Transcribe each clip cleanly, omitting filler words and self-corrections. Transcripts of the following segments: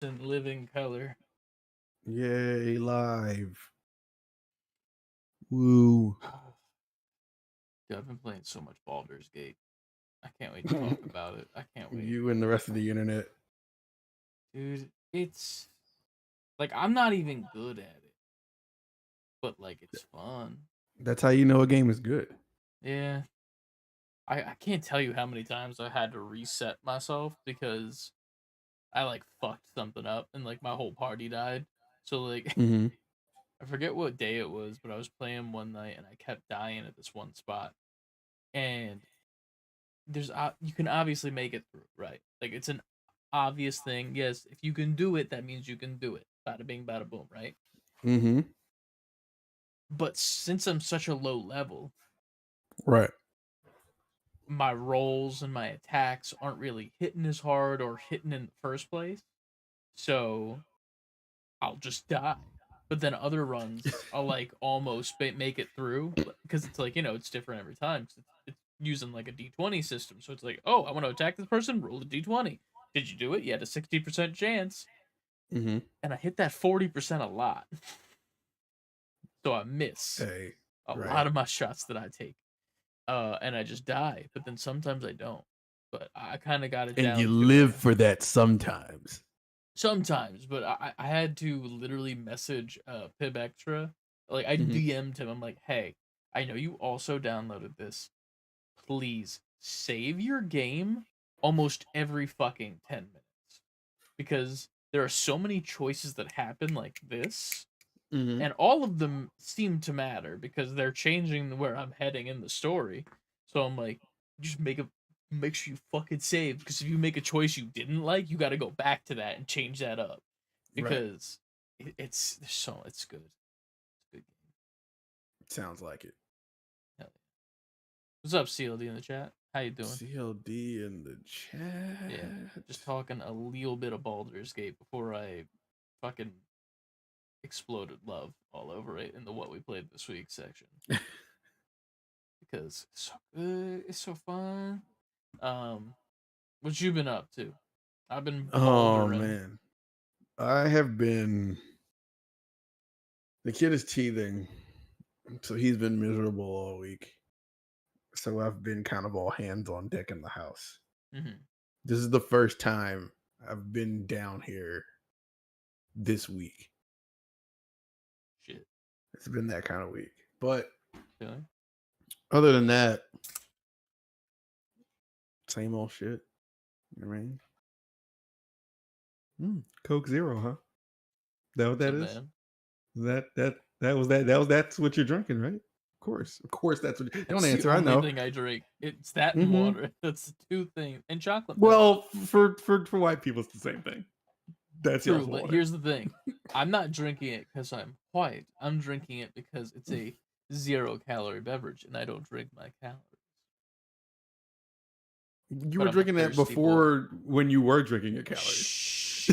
in living color. Yay, live. Woo. Dude, I've been playing so much Baldur's Gate. I can't wait to talk about it. I can't wait. You and the rest of the internet. Dude, it's like I'm not even good at it, but like it's fun. That's how you know a game is good. Yeah. I can't tell you how many times I had to reset myself because I like fucked something up and like my whole party died. So like Mm-hmm. I forget what day it was, but I was playing one night and I kept dying at this one spot. And you can obviously make it through, right? Like it's an obvious thing. Yes, if you can do it, that means you can do it. Bada bing, bada boom, right? Mm-hmm. But since I'm such a low level, Right. my rolls and my attacks aren't really hitting as hard or hitting in the first place. So I'll just die. But then other runs, I'll like almost make it through because it's like it's different every time. It's using like a D20 system, so it's like, oh, I want to attack this person, roll a D20. Did you do it? You had a 60% chance, Mm-hmm. and I hit that 40% a lot, so I miss Hey. a lot Right. of my shots that I take, and I just die. But then sometimes I don't. But I kind of got it And you down to live for that sometimes. sometimes, but I had to literally message Pib Extra. Like I Mm-hmm. DM'd him. I'm like, hey, I know you also downloaded this. Please save your game almost every fucking 10 minutes. Because there are so many choices that happen like this, Mm-hmm. and all of them seem to matter because they're changing where I'm heading in the story. So I'm like, just make sure you fucking save because if you make a choice you didn't like, you got to go back to that and change that up Right. because it's good. It's a good game. Sounds like it. Hell yeah. What's up, CLD in the chat? How you doing? CLD in the Yeah, chat. just talking a little bit of Baldur's Gate before I fucking exploded love all over it in the what we played this week section because it's so good, it's so fun. Um, what you been up to? I've been Oh baldering. man. I have been the kid is teething. So he's been miserable all week. So I've been kind of all hands on deck in the house. Mm-hmm. This is the first time I've been down here this week. Shit. It's been that kind of week. But Really? other than that, same old shit. You know what I mean? Coke Zero, huh? That what So that is? bad. That's what you're drinking, right? Of course that's what don't That's the answer, I only know. thing I drink. It's that and Mm-hmm. water. That's the two things. And chocolate milk. Well, for white people it's the same thing. That's True, y'all's but water. here's the thing. I'm not drinking it because I'm white. I'm drinking it because it's a 0-calorie beverage and I don't drink my calories. You But were I'm a drinking that thirsty boy. before when you were drinking your calories. Shh.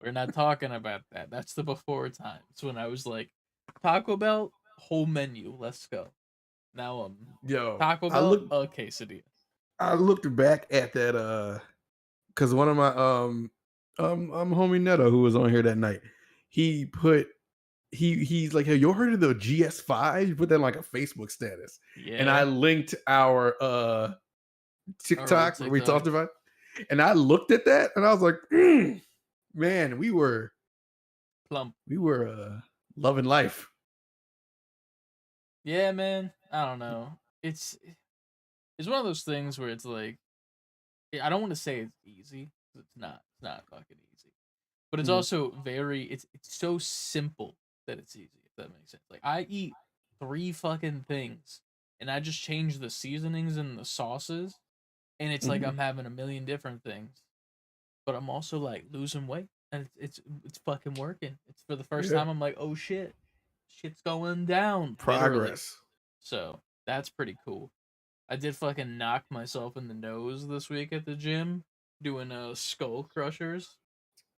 We're not talking about that. That's the before time. It's when I was like, Taco Bell, whole menu, let's go. Now Yo, Taco Bell, a quesadilla. I looked back at that because one of my homie Neto who was on here that night, he put he's like, hey, you heard of the GS5? You put that in like a Facebook status. And I Yeah. linked our Our TikTok where we TikTok. talked about it. And I looked at that and I was like, man, we were Plump. loving life. Yeah, man. I don't know. It's one of those things where it's like I don't want to say it's easy. It's not. It's not fucking easy. But it's Mhm. also it's so simple that it's easy, if that makes sense. Like I eat 3 fucking things and I just change the seasonings and the sauces and it's like Mhm. I'm having a million different things. But I'm also like losing weight and it's fucking working. It's for the first Yeah. time I'm like, "Oh shit. Shit's going down," literally. Progress. So, that's pretty cool. I did fucking knock myself in the nose this week at the gym doing skull crushers.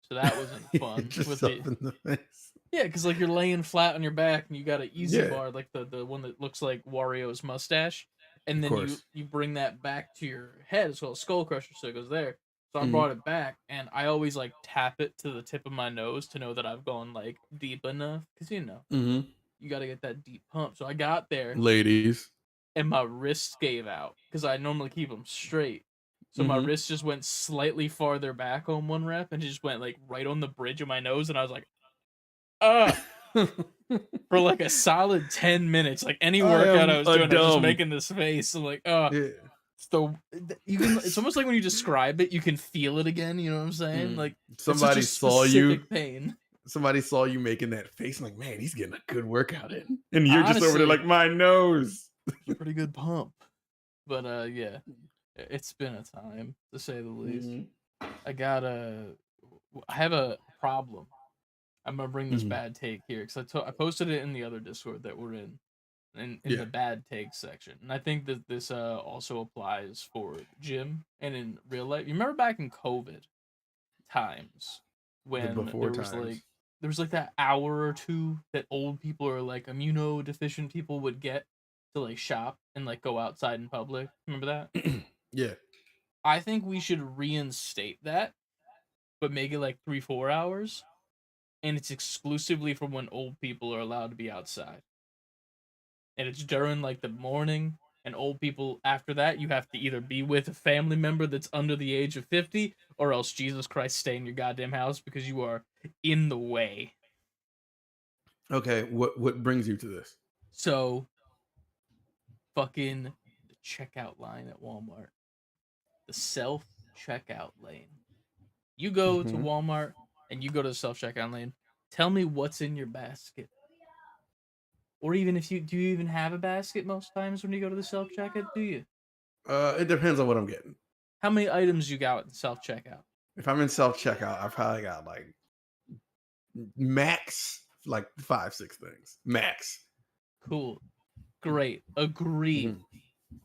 So that wasn't fun Hit with the yourself in the face. yeah, because like you're laying flat on your back and you got an easy Yeah, bar, like the one that looks like Wario's mustache, and of then you course. you bring that back to your head as well, skull crusher, so it goes there. So I Mhm. brought it back, and I always like tap it to the tip of my nose to know that I've gone like deep enough, because Mhm. you got to get that deep pump. So I got there, Ladies. and my wrists gave out because I normally keep them straight. So my Mhm. wrist just went slightly farther back on one rep, and it just went like right on the bridge of my nose, and I was like, ah. For like a solid 10 minutes, like any I workout I am was a doing, I was just dumb. making this face. I'm like, Yeah. so you can. It's almost like when you describe it, you can feel it again. You know what I'm saying? Mm. Like it's such a Somebody saw you. specific pain. Somebody saw you making that face. I'm like, man, he's getting a good workout in, and you're just over there Honestly, like my nose. it's a pretty good pump. But yeah, it's been a time to say the least. Mhm. I got I have a problem. I'm gonna bring this Mhm. bad take here because I posted it in the other Discord that we're in Yeah. the bad takes section. And I think that this also applies for gym and in real life. You remember back in COVID times The when before times. there was like that hour or two that old people or like immunodeficient people would get to like shop and like go outside in public. Remember that? Yeah. I think we should reinstate that, but make it like 3-4 hours, and it's exclusively for when old people are allowed to be outside. And it's during like the morning, and old people after that you have to either be with a family member that's under the age of 50, or else Jesus Christ stay in your goddamn house because you are in the way. Okay. What brings you to this? So fucking the checkout line at Walmart, the self checkout lane. You go to Mhm. Walmart and you go to the self checkout lane. Tell me what's in your basket. Or even if you do you even have a basket most times when you go to the self checkout, do you? It depends on what I'm getting. How many items you got in self checkout? If I'm in self checkout, I probably got like max like 5, 6 things. Max. Cool. Great. Agreed. Mhm.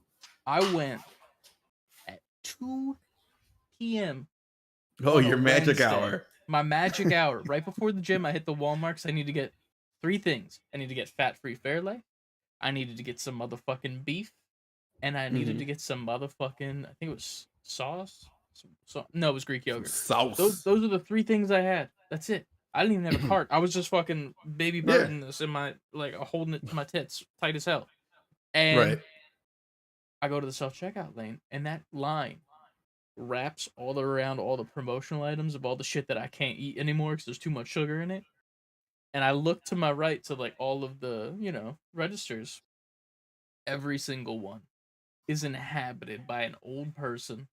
I went at 2 p.m. Oh, on a your magic Wednesday. hour. My magic hour. Right before the gym, I hit the Walmart because I need to get three things. I need to get fat free Fairlay. I needed to get some motherfucking beef. And I needed Mhm. to get some motherfucking, I think it was sauce. No, it was Greek Some yogurt. Those, sauce. those are the three things I had. That's it. I didn't even have a cart. I was just fucking baby Yeah. Burton this in my, like, holding it to my tits tight as hell. Right. And I go to the self checkout lane, and that line wraps all around all the promotional items of all the shit that I can't eat anymore because there's too much sugar in it. And I look to my right to like all of the registers. Every single one is inhabited by an old person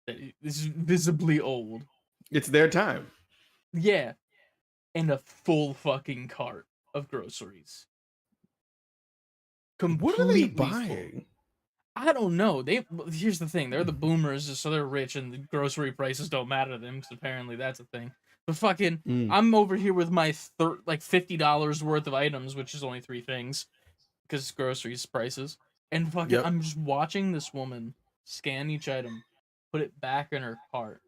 that is visibly old. It's their time. Yeah, and a full fucking cart of groceries, What are they completely full. buying? I don't know. Here's the thing: they're the boomers, so they're rich, and the grocery prices don't matter to them because apparently that's a thing. But fucking, Mm. I'm over here with my like $50 worth of items, which is only three things because groceries prices, and fucking, Yep. I'm just watching this woman scan each item, put it back in her cart,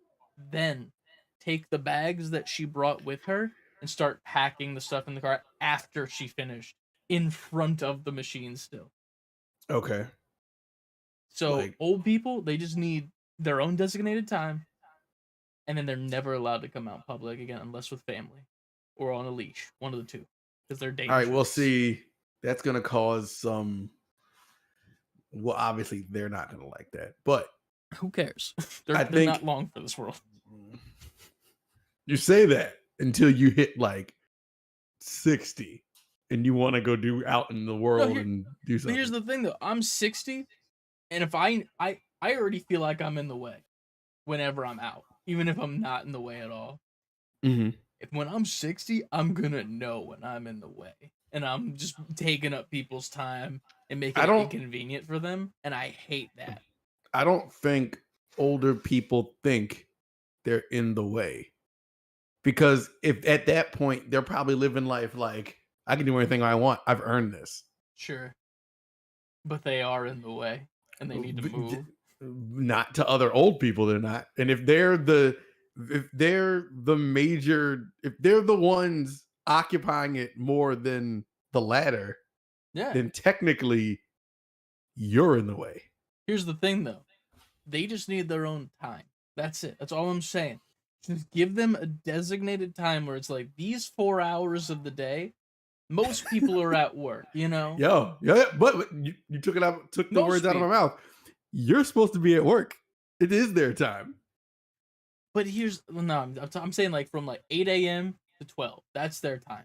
then take the bags that she brought with her and start packing the stuff in the cart after she finished in front of the machine still. Okay. So Like old people, they just need their own designated time, and then they're never allowed to come out public again unless with family or on a leash, one of the two, because they're all right, we'll dangerous. see. That's gonna cause some. Well, obviously they're not gonna like that, but Who cares? I They're not think long for this world. you say that until you hit like 60 and you want to go do out in the No, world and do but here's something. the thing though. I'm 60, and if I already feel like I'm in the way whenever I'm out, even if I'm not in the way at all. Hmm. If when I'm 60, I'm gonna know when I'm in the way, and I'm just taking up people's time and making I it don't inconvenient for them, and I hate that. I don't think older people think they're in the way. Because if at that point they're probably living life like I can do anything I want. I've earned this. Sure, but they are in the way, and they need to move. Not to other old people, they're not. And if they're the major, if they're the ones occupying it more than the latter, Yeah. then technically you're in the way. Here's the thing though. They just need their own time. That's it. That's all I'm saying. Just give them a designated time where it's like these 4 hours of the day. Most people are at work, you know. Yeah, but you took the Most words out of my people. mouth. You're supposed to be at work. It is their time. But I'm saying like from like 8 a.m. to 12. That's their time.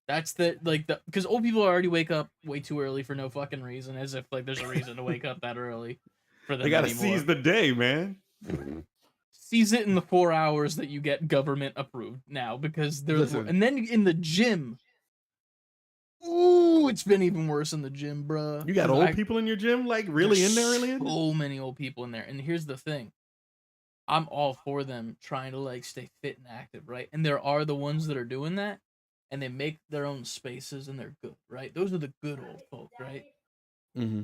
That's because old people already wake up way too early for no fucking reason, as if like there's a reason to wake up that early for them They gotta anymore. seize the day, man. Seize it in the 4 hours that you get government approved now, because and then in the gym. Ooh, it's been even worse in the gym, bruh. You got old people in your gym, like really in there, really in there? So many old people in there, and here's the thing. I'm all for them trying to like stay fit and active, right? And there are the ones that are doing that, and they make their own spaces, and they're good, right? Those are the good old folk, right? Mm-hmm.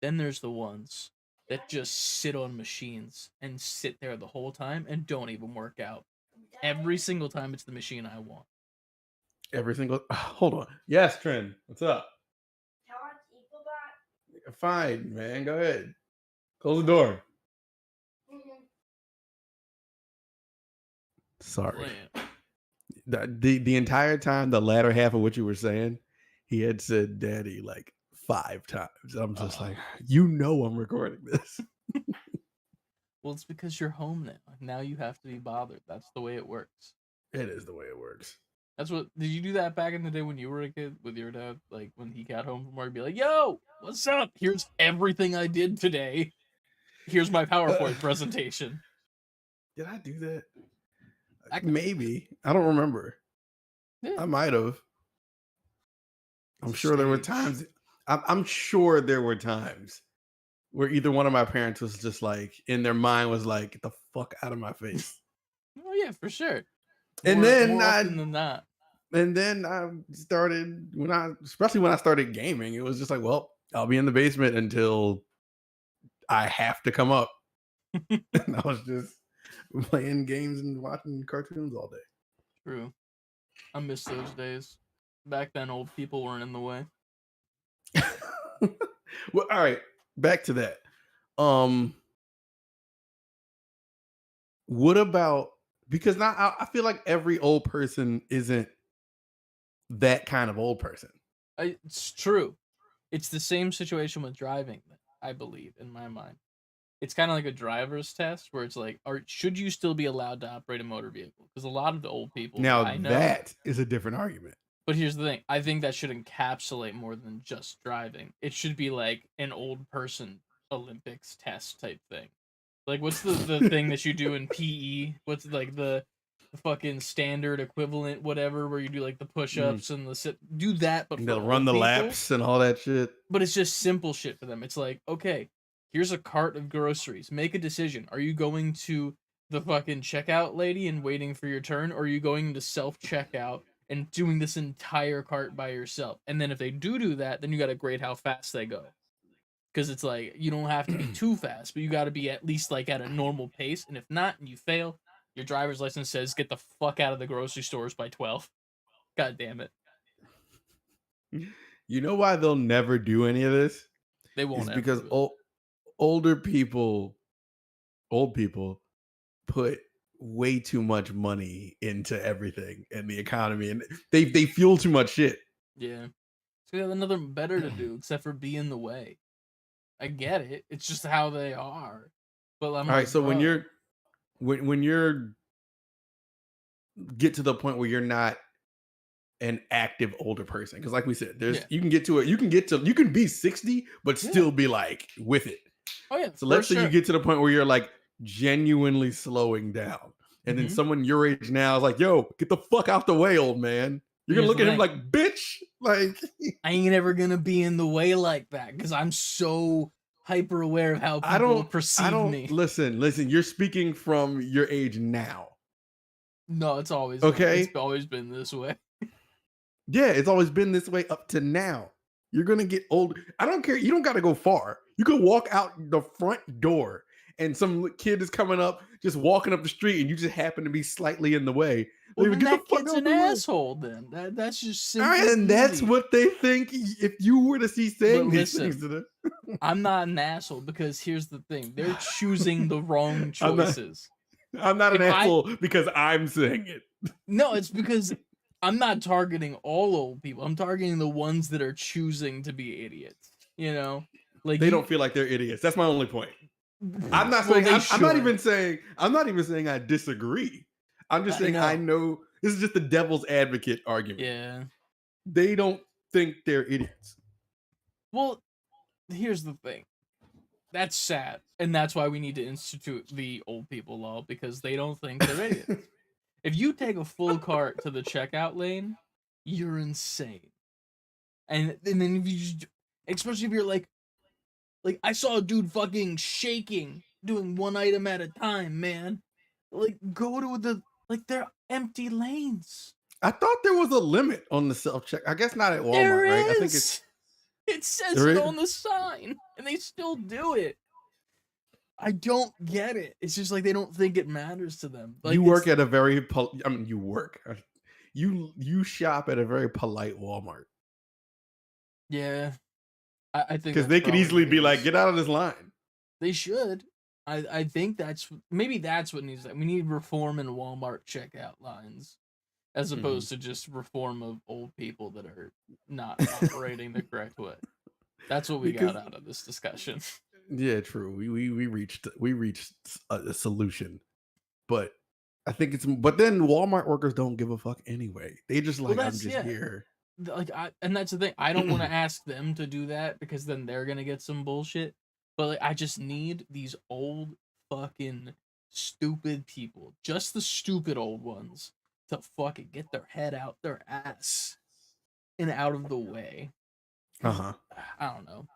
Then there's the ones that just sit on machines and sit there the whole time and don't even work out. Every single time it's the machine I want. Every single. Hold on. Yes, Trent. What's up? Fine, man. Go ahead. Close the door. Sorry. The entire time, the latter half of what you were saying, he had said "daddy" like 5 times. I'm just like, I'm recording this. Well, it's because you're home now. Now you have to be bothered. That's the way it works. It is the way it works. That's what. Did you do that back in the day when you were a kid with your dad? Like when he got home from work, be like, "Yo, what's up? Here's everything I did today. Here's my PowerPoint presentation." Did I do that? Maybe. I don't remember. Yeah. I might have. I'm sure there were times. I'm sure there were times where either one of my parents was just like, in their mind was like, "Get the fuck out of my face." Oh yeah, for sure. And then more often than not. And then I started especially when I started gaming, it was just like, well, I'll be in the basement until I have to come up. And I was just playing games and watching cartoons all day. True. I miss those days. Back then, old people weren't in the way. Well, all right. Back to that. What about, because now I feel like every old person isn't that kind of old person. It's true. It's the same situation with driving, I believe, in my mind. It's kind of like a driver's test where it's like, should you still be allowed to operate a motor vehicle? Because a lot of the old people now I know, that is a different argument. But here's the thing. I think that should encapsulate more than just driving. It should be like an old person Olympics test type thing. Like, what's the thing that you do in PE? What's like the fucking standard equivalent, whatever, where you do like the push-ups and the sit? Do that, but they'll run the laps and all that shit. But it's just simple shit for them. It's like, okay, here's a cart of groceries. Make a decision. Are you going to the fucking checkout lady and waiting for your turn, or are you going to self-checkout and doing this entire cart by yourself? And then if they do that, then you got to grade how fast they go. Because it's like, you don't have to be too fast, but you got to be at least like at a normal pace. And if not, and you fail, your driver's license says, get the fuck out of the grocery stores by 12. God damn it. You know why they'll never do any of this? They won't. It's because old people put way too much money into everything in the economy, and they fuel too much shit. Yeah. So they have nothing better to do except for be in the way. I get it. It's just how they are. But I'm all right. So when you're get to the point where you're not an active older person, because like we said, you can be 60 but still be like with it. Oh yeah. So let's say you get to the point where you're like genuinely slowing down, and then someone your age now is like, yo, get the fuck out the way, old man. You're gonna look at him like, bitch, like I ain't ever gonna be in the way like that because I'm so hyper aware of how people perceive me. Listen, you're speaking from your age now. No, it's always okay. It's always been this way. Yeah, it's always been this way up to now. You're gonna get old. I don't care. You don't gotta go far. You could walk out the front door and some kid is coming up, just walking up the street, and you just happen to be slightly in the way. Well, then that kid's an asshole. Then that's just simple. And that's what they think. If you were to see saying these things to them, I'm not an asshole because here's the thing: they're choosing the wrong choices. I'm not an If I asshole because I'm saying it. No, it's because I'm not targeting all old people. I'm targeting the ones that are choosing to be idiots. You know, like They you. don't feel like they're idiots. That's my only point. I'm not Well, saying they I'm not should. even saying I disagree. I'm just I saying I know. know this is just the devil's advocate argument. Yeah. They don't think they're idiots. Well, here's the thing. That's sad, and that's why we need to institute the old people law because they don't think they're idiots. If you take a full cart to the checkout lane, you're insane. And then if you just, especially if you're like I saw a dude fucking shaking, doing one item at a time, man. Like go to they're empty lanes. I thought there was a limit on the self check. I guess not at Walmart, There right? I think is. It says there it is. on the sign, and they still do it. I don't get it. It's just like they don't think it matters to them. Like You work at a very you work. You shop at a very polite Walmart. Yeah, I think Because that's they could probably easily what be it like, is. get out of this line. They should. I think maybe that's what needs. We need reform in Walmart checkout lines, as opposed to just reform of old people that are not operating the correct way. That's what we got out of this discussion. Yeah, true. We reached a solution, but I think but then Walmart workers don't give a fuck anyway. They just like I'm just here. Like and that's the thing. I don't want to ask them to do that because then they're gonna get some bullshit. But like, I just need these old fucking stupid people, just the stupid old ones, to fucking get their head out their ass and out of the way. I don't know.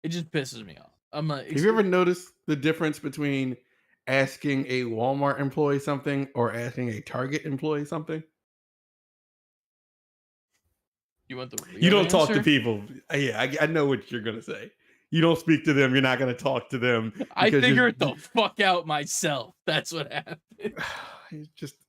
It just pisses me off. I'm like, have you ever noticed the difference between asking a Walmart employee something or asking a Target employee something? You want the real You don't answer? talk to people. Yeah, I know what you're gonna say. You don't speak to them. You're not gonna talk to them. I figured the fuck out myself. That's what happened.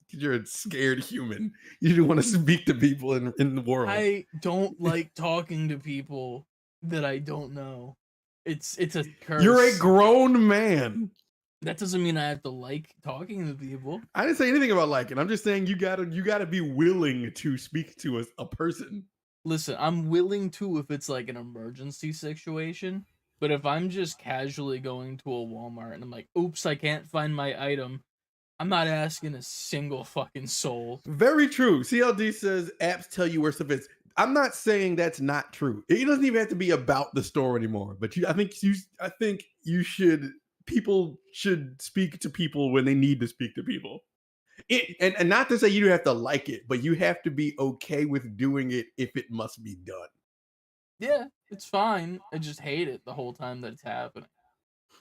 You're a scared human. You don't want to speak to people in the world. I don't like talking to people that I don't know. It's a curse. You're a grown man. That doesn't mean I have to like talking to people. I didn't say anything about liking. I'm just saying you gotta be willing to speak to a person. Listen, I'm willing to if it's like an emergency situation, but if I'm just casually going to a Walmart and I'm like, oops, I can't find my item, I'm not asking a single fucking soul. Very true. CLD says apps tell you where stuff is. I'm not saying that's not true. It doesn't even have to be about the store anymore. But I think you should. People should speak to people when they need to speak to people. And not to say you have to like it, but you have to be okay with doing it if it must be done. Yeah, it's fine. I just hate it the whole time that it's happening.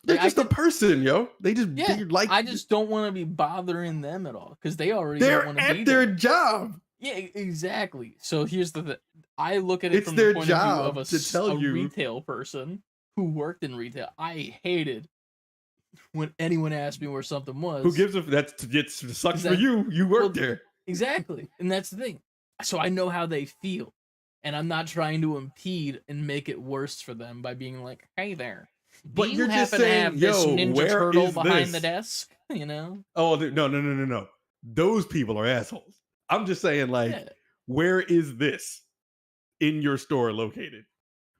They're just a person, yo. They just like. I just don't want to be bothering them at all because they already they're don't want to be at their there. job. Yeah, exactly. So here's the thing. I look at it It's from their the point of view job of to tell a you. retail person who worked in retail. I hated when anyone asked me where something was. Who gives a it sucks for you? You work there. Exactly. And that's the thing. So I know how they feel. And I'm not trying to impede and make it worse for them by being like, hey there. But you're just happen to saying, have this yo, Ninja where Turtle is behind this? the desk? You know? Oh no. Those people are assholes. I'm just saying, like, where is this in your store located?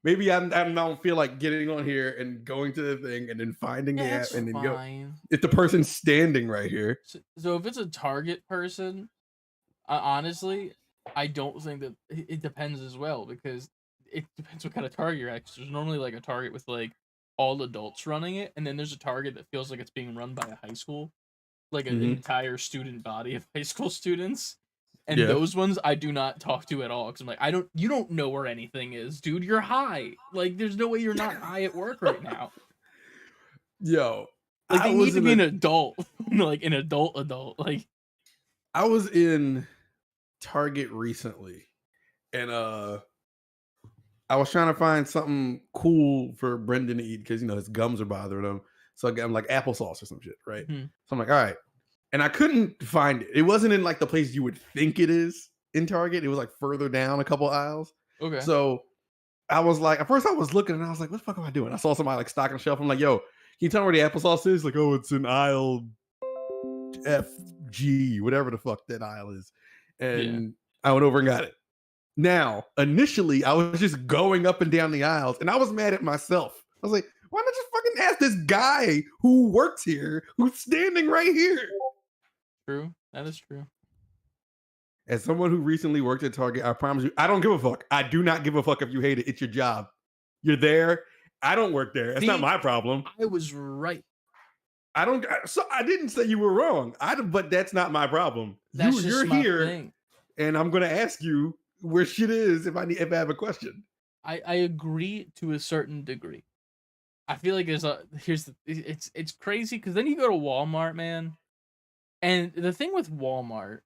Maybe I don't feel like getting on here and going to the thing and then finding the app and then go. If the person's standing right here. So if it's a Target person, honestly, I don't think that it depends as well because it depends what kind of Target you're at. 'Cause there's normally like a Target with like all adults running it, and then there's a Target that feels like it's being run by a high school, like an entire student body of high school students. And those ones I do not talk to at all because I'm like, you don't know where anything is, dude. You're high. Like, there's no way you're not high at work right now. Yo, like they need to be an adult, like an adult. Like, I was in Target recently, and I was trying to find something cool for Brendan to eat because his gums are bothering him. So I got him like applesauce or some shit, right? So I'm like, all right. And I couldn't find it. It wasn't in like the place you would think it is in Target. It was like further down a couple aisles. Okay. So I was like, at first I was looking and I was like, what the fuck am I doing? I saw somebody like stocking the shelf. I'm like, yo, can you tell me where the applesauce is? Like, oh, it's in aisle FG, whatever the fuck that aisle is. Yeah. And I went over and got it. Now, initially, I was just going up and down the aisles, and I was mad at myself. I was like, why not just fucking ask this guy who works here, who's standing right here? True. That is true. As someone who recently worked at Target, I promise you, I don't give a fuck. I do not give a fuck if you hate it. It's your job. You're there. I don't work there. That's not See, my problem. I was right. I don't. So I didn't say you were wrong. But that's not my problem. That's You're just my here, thing. and I'm going to ask you where shit is if I have a question. I agree to a certain degree. I feel like it's crazy because then you go to Walmart, man, and the thing with Walmart,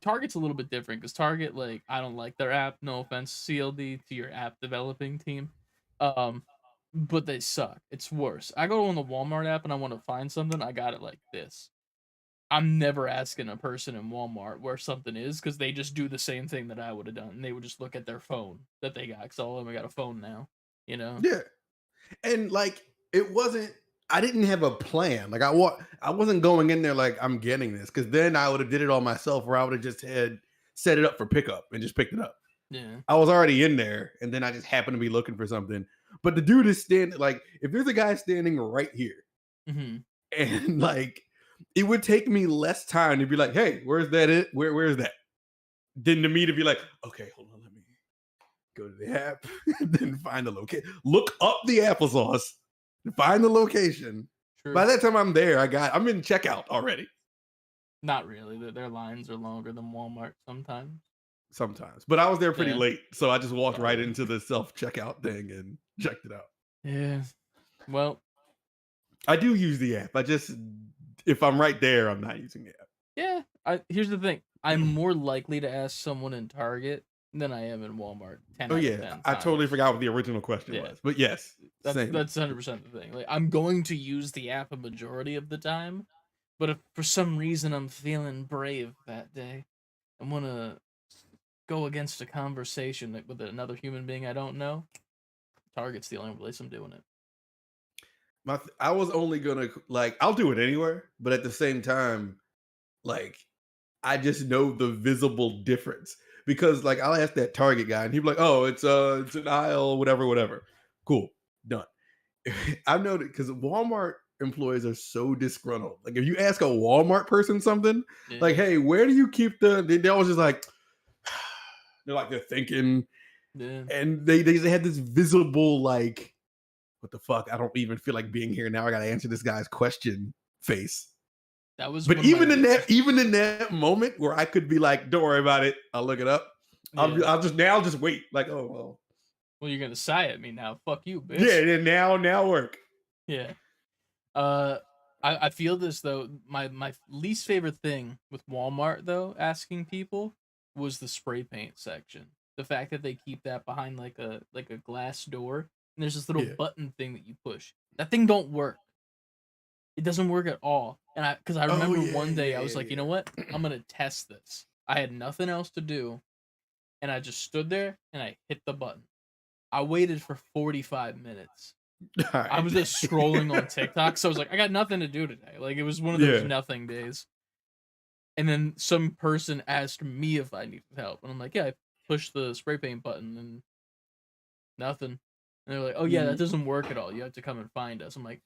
Target's a little bit different because Target, like, I don't like their app. No offense, CLD to your app developing team, but they suck. It's worse. I go on the Walmart app and I want to find something. I got it like this. I'm never asking a person in Walmart where something is because they just do the same thing that I would have done. They would just look at their phone that they got because all of them got a phone now. You know? Yeah, and like it wasn't. I didn't have a plan. Like I wasn't going in there like I'm getting this because then I would have did it all myself, where I would have just had set it up for pickup and just picked it up. Yeah. I was already in there, and then I just happened to be looking for something. But the dude is standing like if there's a guy standing right here, and like it would take me less time to be like, hey, where's that? Where's that? Than to me to be like, okay, hold on, let me go to the app, and then find the location. Look up the applesauce, find the location. True. By that time I'm there, I'm in checkout already. Not really. Their lines are longer than Walmart sometimes. But I was there pretty Yeah. late, so I just walked right into the self-checkout thing and checked it out. Yeah. Well, I do use the app. I just, if I'm right there, I'm not using the app. yeah. Here's the thing. I'm more likely to ask someone in Target than I am in Walmart. 10 Oh out of yeah, 10 I times. totally forgot what the original question Yeah. was. But yes, same. That's 100% the thing. Like, I'm going to use the app a majority of the time, but if for some reason I'm feeling brave that day, I'm gonna go against a conversation with another human being I don't know. Target's the only place I'm doing it. I was only gonna like I'll do it anywhere, but at the same time, like I just know the visible difference because like I'll ask that Target guy and he'll be like, "Oh, it's an aisle, whatever. Cool, done." I've noticed because Walmart employees are so disgruntled. Like if you ask a Walmart person something, like, "Hey, where do you keep they're always just like they're thinking, and they had this visible like, what the fuck? I don't even feel like being here now. I got to answer this guy's question face. That was, but even in that moment where I could be like, don't worry about it, I'll look it up. I'll just wait. Like, oh well. Well, you're gonna sigh at me now. Fuck you, bitch. Yeah, now work. Yeah. I feel this though. My least favorite thing with Walmart though, asking people, was the spray paint section. The fact that they keep that behind like a glass door, and there's this little button thing that you push. That thing don't work. It doesn't work at all. And because I remember one day I was like, you know what? I'm gonna test this. I had nothing else to do, and I just stood there and I hit the button. I waited for 45 minutes. Right. I was just scrolling on TikTok, so I was like, I got nothing to do today. Like it was one of those nothing days. And then some person asked me if I needed help, and I'm like, yeah, I pushed the spray paint button and nothing. And they're like, oh yeah, that doesn't work at all. You have to come and find us. I'm like,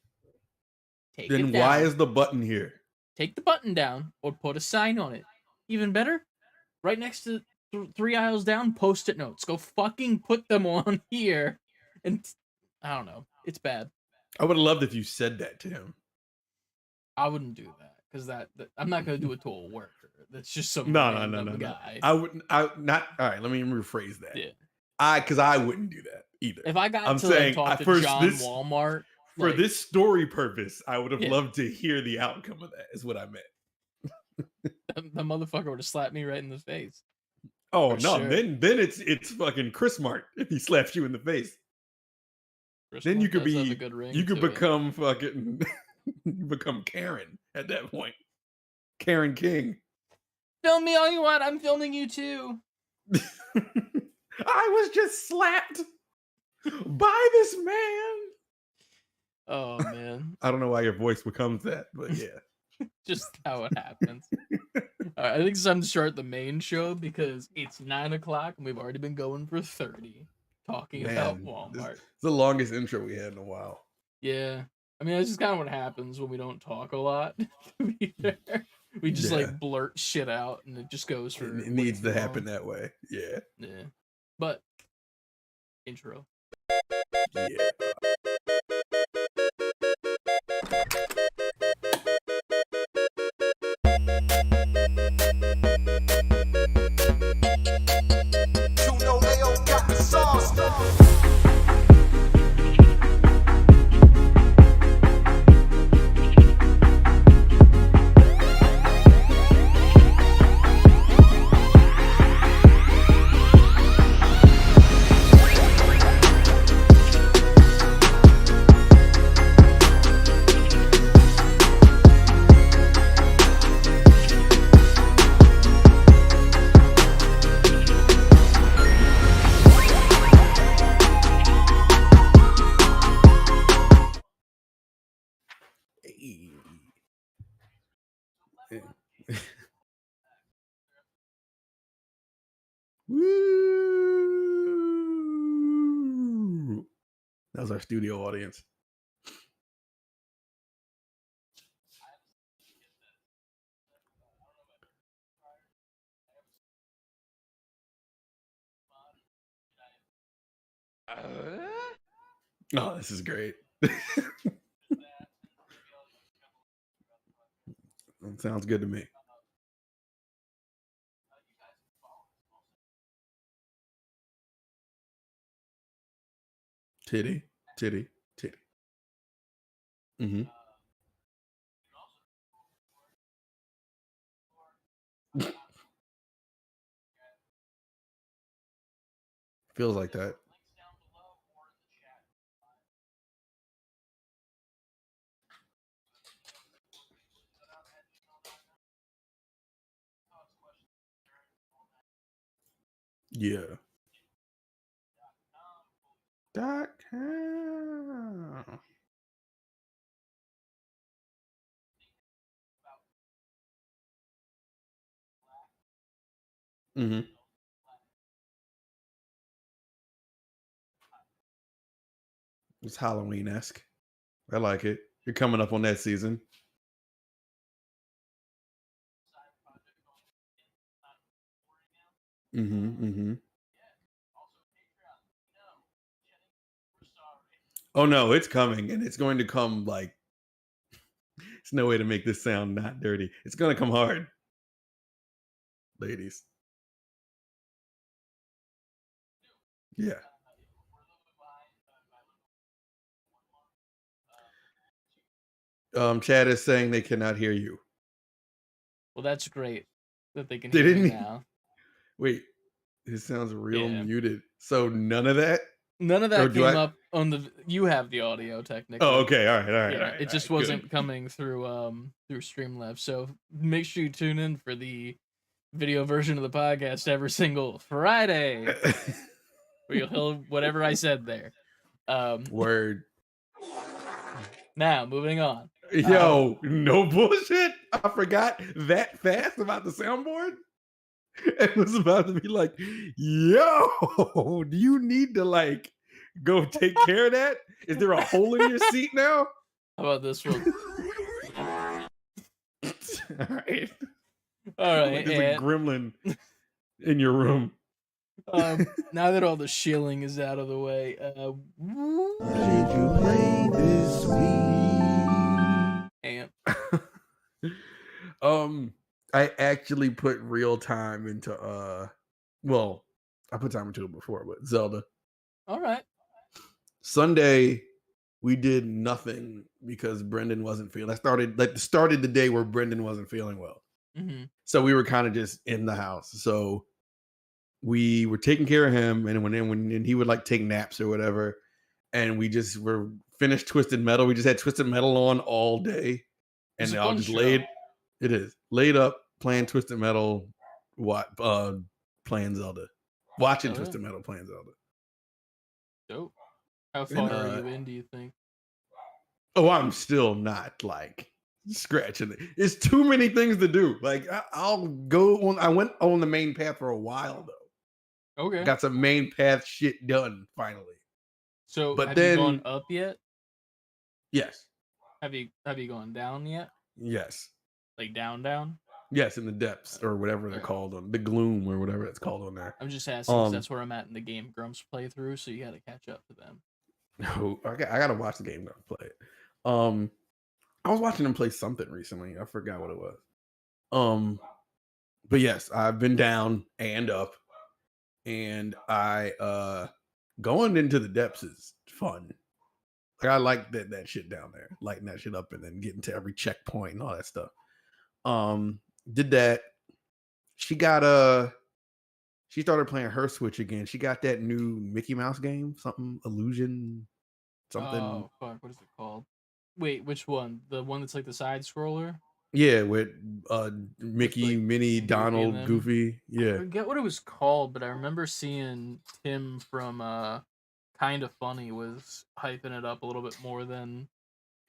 then why is the button here? Take the button down or put a sign on it. Even better, right next to 3 aisles down, post-it notes. Go fucking put them on here. And I don't know. It's bad. I would have loved if you said that to him. I wouldn't do that because that I'm not gonna do it to a worker. That's just some no guy. I wouldn't. I not. All right, let me rephrase that. Yeah. Because I wouldn't do that either. If I got talk to John Walmart for this story purpose, I would have loved to hear the outcome of that. Is what I meant. The motherfucker would have slapped me right in the face. Oh no! Sure. Then it's fucking Chris Mart if he slaps you in the face. Then you could become fucking you become Karen at that point. Karen King. Film me all you want. I'm filming you too. I was just slapped by this man. Oh man. I don't know why your voice becomes that, but yeah. Just how it happens. All right, I think it's time to start the main show because it's 9 o'clock and we've already been going for 30 talking about Man, this is Walmart. the longest intro we had in a while. Yeah. I mean, that's just kind of what happens when we don't talk a lot. To be fair. We just Yeah. like blurt shit out and it just goes for It way needs too to happen long. that way. Yeah. Yeah. But intro. Yeah. Juno AO got the sauce. Hey. Woo! That was our studio audience. Oh, this is great. That sounds good to me. Titty, titty, titty. Mm-hmm. Feels like that. Yeah. .com. Mm-hmm. It's Halloween-esque. I like it. You're coming up on that season. Mm-hmm. Mm-hmm. Oh no, it's coming, and it's going to come like there's no way to make this sound not dirty. It's gonna come hard, ladies. Yeah. Chad is saying they cannot hear you. Well, that's great that they can They hear me didn't- now. Wait, it sounds real Yeah. muted. So none of that? None of Or that do came I- up on the. You have the audio technically. Oh, okay. All right. Yeah, all right, it just all right, wasn't coming through Streamlabs. So make sure you tune in for the video version of the podcast every single Friday, good. where you'll hear whatever I said there. Word. Now moving on. Yo, no bullshit. I forgot that fast about the soundboard. It was about to be like, yo, do you need to like go take care of that? Is there a hole in your seat now? How about this one? All right. All right, Like there's a and gremlin in your room. now that all the shilling is out of the way, Did you play this week? and I actually put real time into well, I put time into it before, but Zelda. all right. Sunday we did nothing because Brendan wasn't feeling. I started the day where Brendan wasn't feeling well. Mm-hmm. So we were kind of just in the house. So we were taking care of him, and when he would like take naps or whatever, and we just were finished Twisted Metal. We just had Twisted Metal on all day, It's and a I fun just show. laid up playing Twisted Metal, playing Zelda, watching Oh, yeah. Twisted Metal, playing Zelda. Dope. How far are And, you in? Do you think? Oh, I'm still not like scratching it. It's too many things to do. Like I'll go on. I went on the main path for a while though. Okay. Got some main path shit done finally. So But have you gone then- up yet? Yes, Have you gone down yet? yes, Like down? yes. In the depths or whatever they're called on the gloom or whatever it's called on there. I'm just asking 'cause Um, that's where I'm at in the Game Grumps playthrough, so you got to catch up to them. No, I gotta watch the game to play it. I was watching them play something recently. I forgot what it was. But yes, I've been down and up, and I going into the depths is fun. Like I like that shit down there, lighting that shit up and then getting to every checkpoint and all that stuff. Did that. She started playing her Switch again. She got that new Mickey Mouse game, something Illusion, something. Oh fuck, what is it called? Wait, which one? The one that's like the side scroller? Yeah, with Mickey, like, Minnie, and Donald, them. Goofy. I Yeah. forget what it was called, but I remember seeing Tim from Kind of Funny was hyping it up a little bit more than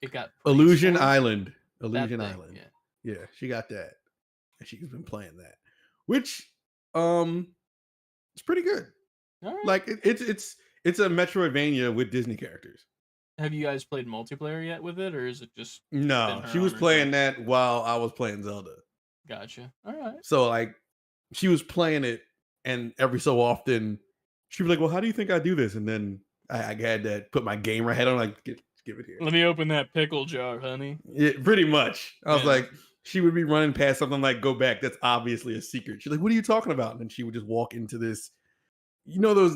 it got. Illusion praised for. Island. That Illusion thing, Island. yeah. Yeah, she got that. And she's been playing that. Which it's pretty good. All right. Like it's a Metroidvania with Disney characters. Have you guys played multiplayer yet with it, or is it just No, her she was on playing herself? that while I was playing Zelda. Gotcha? All right. So like she was playing it, and every so often she'd be like, "Well, how do you think I do this?" And then I had to put my gamer head on, like, give it here. Let me open that pickle jar, honey. Yeah, pretty much. I was Yeah. like, she would be running past something like, "Go back." That's obviously a secret. She's like, "What are you talking about?" And then she would just walk into this, those.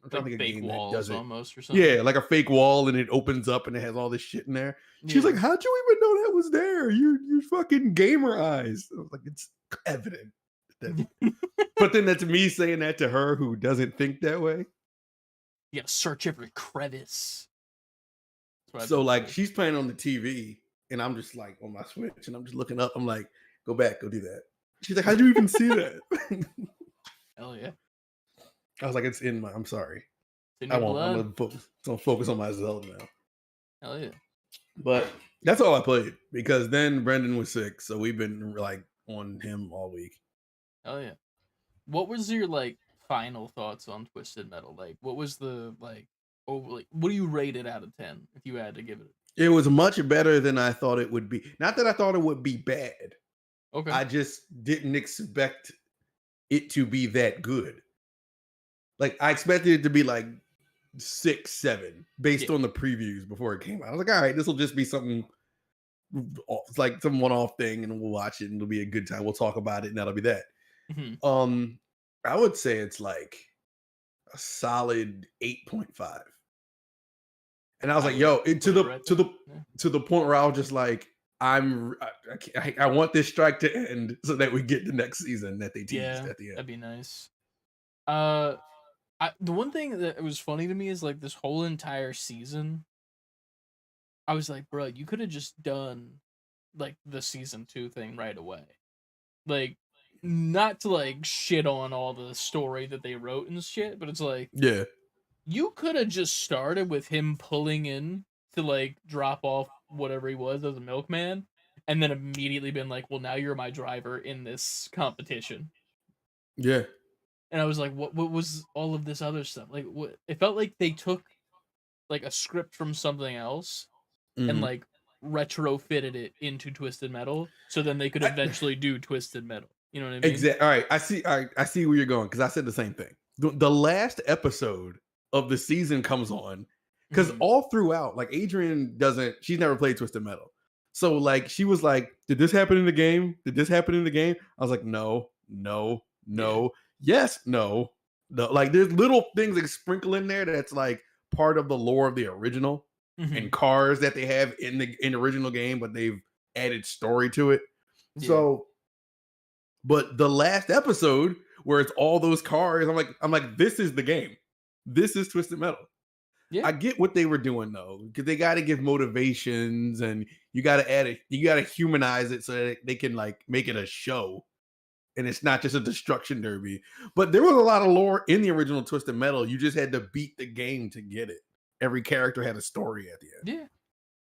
I'm trying Like to think of a fake game that walls does it. almost or something. Yeah, like a fake wall, and it opens up, and it has all this shit in there. She's Yeah. like, "How'd you even know that was there? You fucking gamer eyes." I was like, "It's evident." But then that's me saying that to her who doesn't think that way. You gotta search every crevice. That's what I've So been like doing. she's playing on the TV, and I'm just like on my Switch, and I'm just looking up. I'm like, "Go back, go do that." She's like, "How'd you even see that?" Hell yeah. I was like, "It's in my." I'm sorry. It's in I your won't. I'm blood. gonna focus on my Zelda now. Hell yeah. But that's all I played because then Brendan was sick, so we've been like on him all week. Hell yeah. What was your like final thoughts on Twisted Metal? Like, what was the like? Oh, like, what do you rate it out of 10 if you had to give it? It was much better than I thought it would be. Not that I thought it would be bad. Okay. I just didn't expect it to be that good. Like I expected it to be like 6, 7 based Yeah. on the previews before it came out. I was like, all right, this will just be something. It's like some one-off thing, and we'll watch it, and it'll be a good time. We'll talk about it, and that'll be that. Mhm. I would say it's like a solid 8.5. And I was I like, would yo, put it to the right to there. the Yeah. to the point where I was just like, I want this strike to end so that we get the next season that they teased Yeah, at the end. that'd be nice. The one thing that was funny to me is like this whole entire season. I was like, bro, you could have just done like the season 2 thing right away. Like, not to like shit on all the story that they wrote and shit, but it's like Yeah. you could have just started with him pulling in to like drop off whatever he was as a milkman, and then immediately been like, well, now you're my driver in this competition. Yeah. And I was like, what was all of this other stuff? Like, what? It felt like they took like a script from something else and Mhm. like retrofitted it into Twisted Metal, so then they could eventually do Twisted Metal. You know what I mean? Exactly. All right. I see. I see where you're going because I said the same thing. The last episode of the season comes on because Mhm. all throughout, like Adrian doesn't. She's never played Twisted Metal, so like she was like, "Did this happen in the game? Did this happen in the game?" I was like, "No, no, no, yes, no, no." Like there's little things like sprinkle in there that's like part of the lore of the original Mhm. and cars that they have in the original game, but they've added story to it. Yeah. So, but the last episode where it's all those cars, I'm like, this is the game. This is Twisted Metal. Yeah. I get what they were doing though, because they got to give motivations and you got to add it, you got to humanize it so that they can like make it a show. And it's not just a destruction derby. But there was a lot of lore in the original Twisted Metal. You just had to beat the game to get it. Every character had a story at the end. Yeah.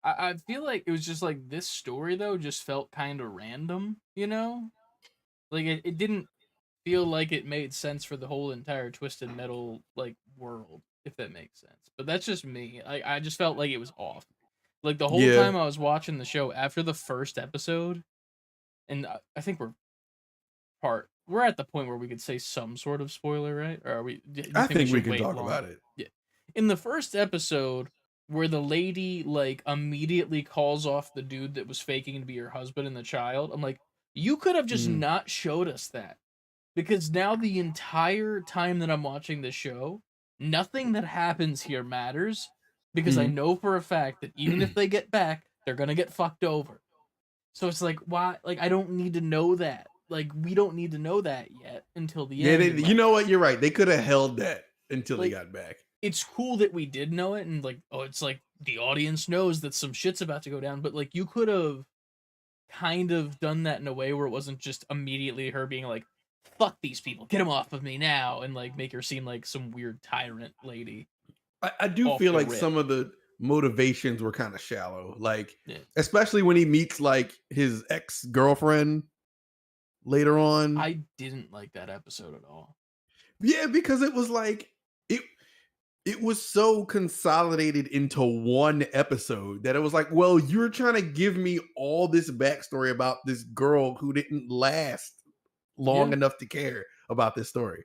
I feel like it was just like this story though just felt kind of random, you know? Like it didn't feel like it made sense for the whole entire Twisted Metal like world, if that makes sense. But that's just me. I just felt like it was off. Like the whole Yeah, time I was watching the show after the first episode, and I think we're at the point where we could say some sort of spoiler, right? Or are we? Do you I think we think we should can wait talk long? about it. Yeah. In the first episode, where the lady like immediately calls off the dude that was faking to be her husband and the child, I'm like, you could have just Mm, not showed us that. Because now the entire time that I'm watching the show, nothing that happens here matters. Because I mhm. know for a fact that even if they get back, they're gonna get fucked over. So it's like, why? Like, I don't need to know that. Like, we don't need to know that yet until the Yeah, end. they, And you know what? You're right. They could have held that until they like, got back. it's cool that we did know it, and like, oh, it's like the audience knows that some shit's about to go down. But like, you could have kind of done that in a way where it wasn't just immediately her being like, fuck these people, get them off of me now, and like make her seem like some weird tyrant lady I do off feel the like rip. some of the motivations were kind of shallow. Like, Yeah. especially when he meets like his ex-girlfriend later on. I didn't like that episode at all. Yeah, because it was like it was so consolidated into one episode that it was like, well, you're trying to give me all this backstory about this girl who didn't last long Yeah. enough to care about this story.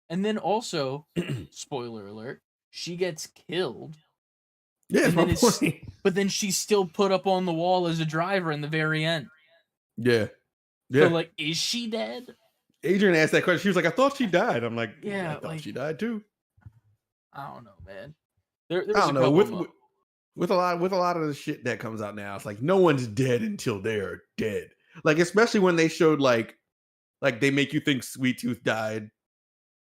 And then also, spoiler alert, she gets killed, Yeah, that's and my then it's point. but then she's still put up on the wall as a driver in the very end. Yeah. So Yeah. like, is she dead? Adrian asked that question. She was like, I thought she died. I'm like, Yeah, I thought like, she died too. I don't know, man. There I was a don't know. couple With, of with with a lot of the shit that comes out now, it's like no one's dead until they're dead. Like, especially when they showed like they make you think Sweet Tooth died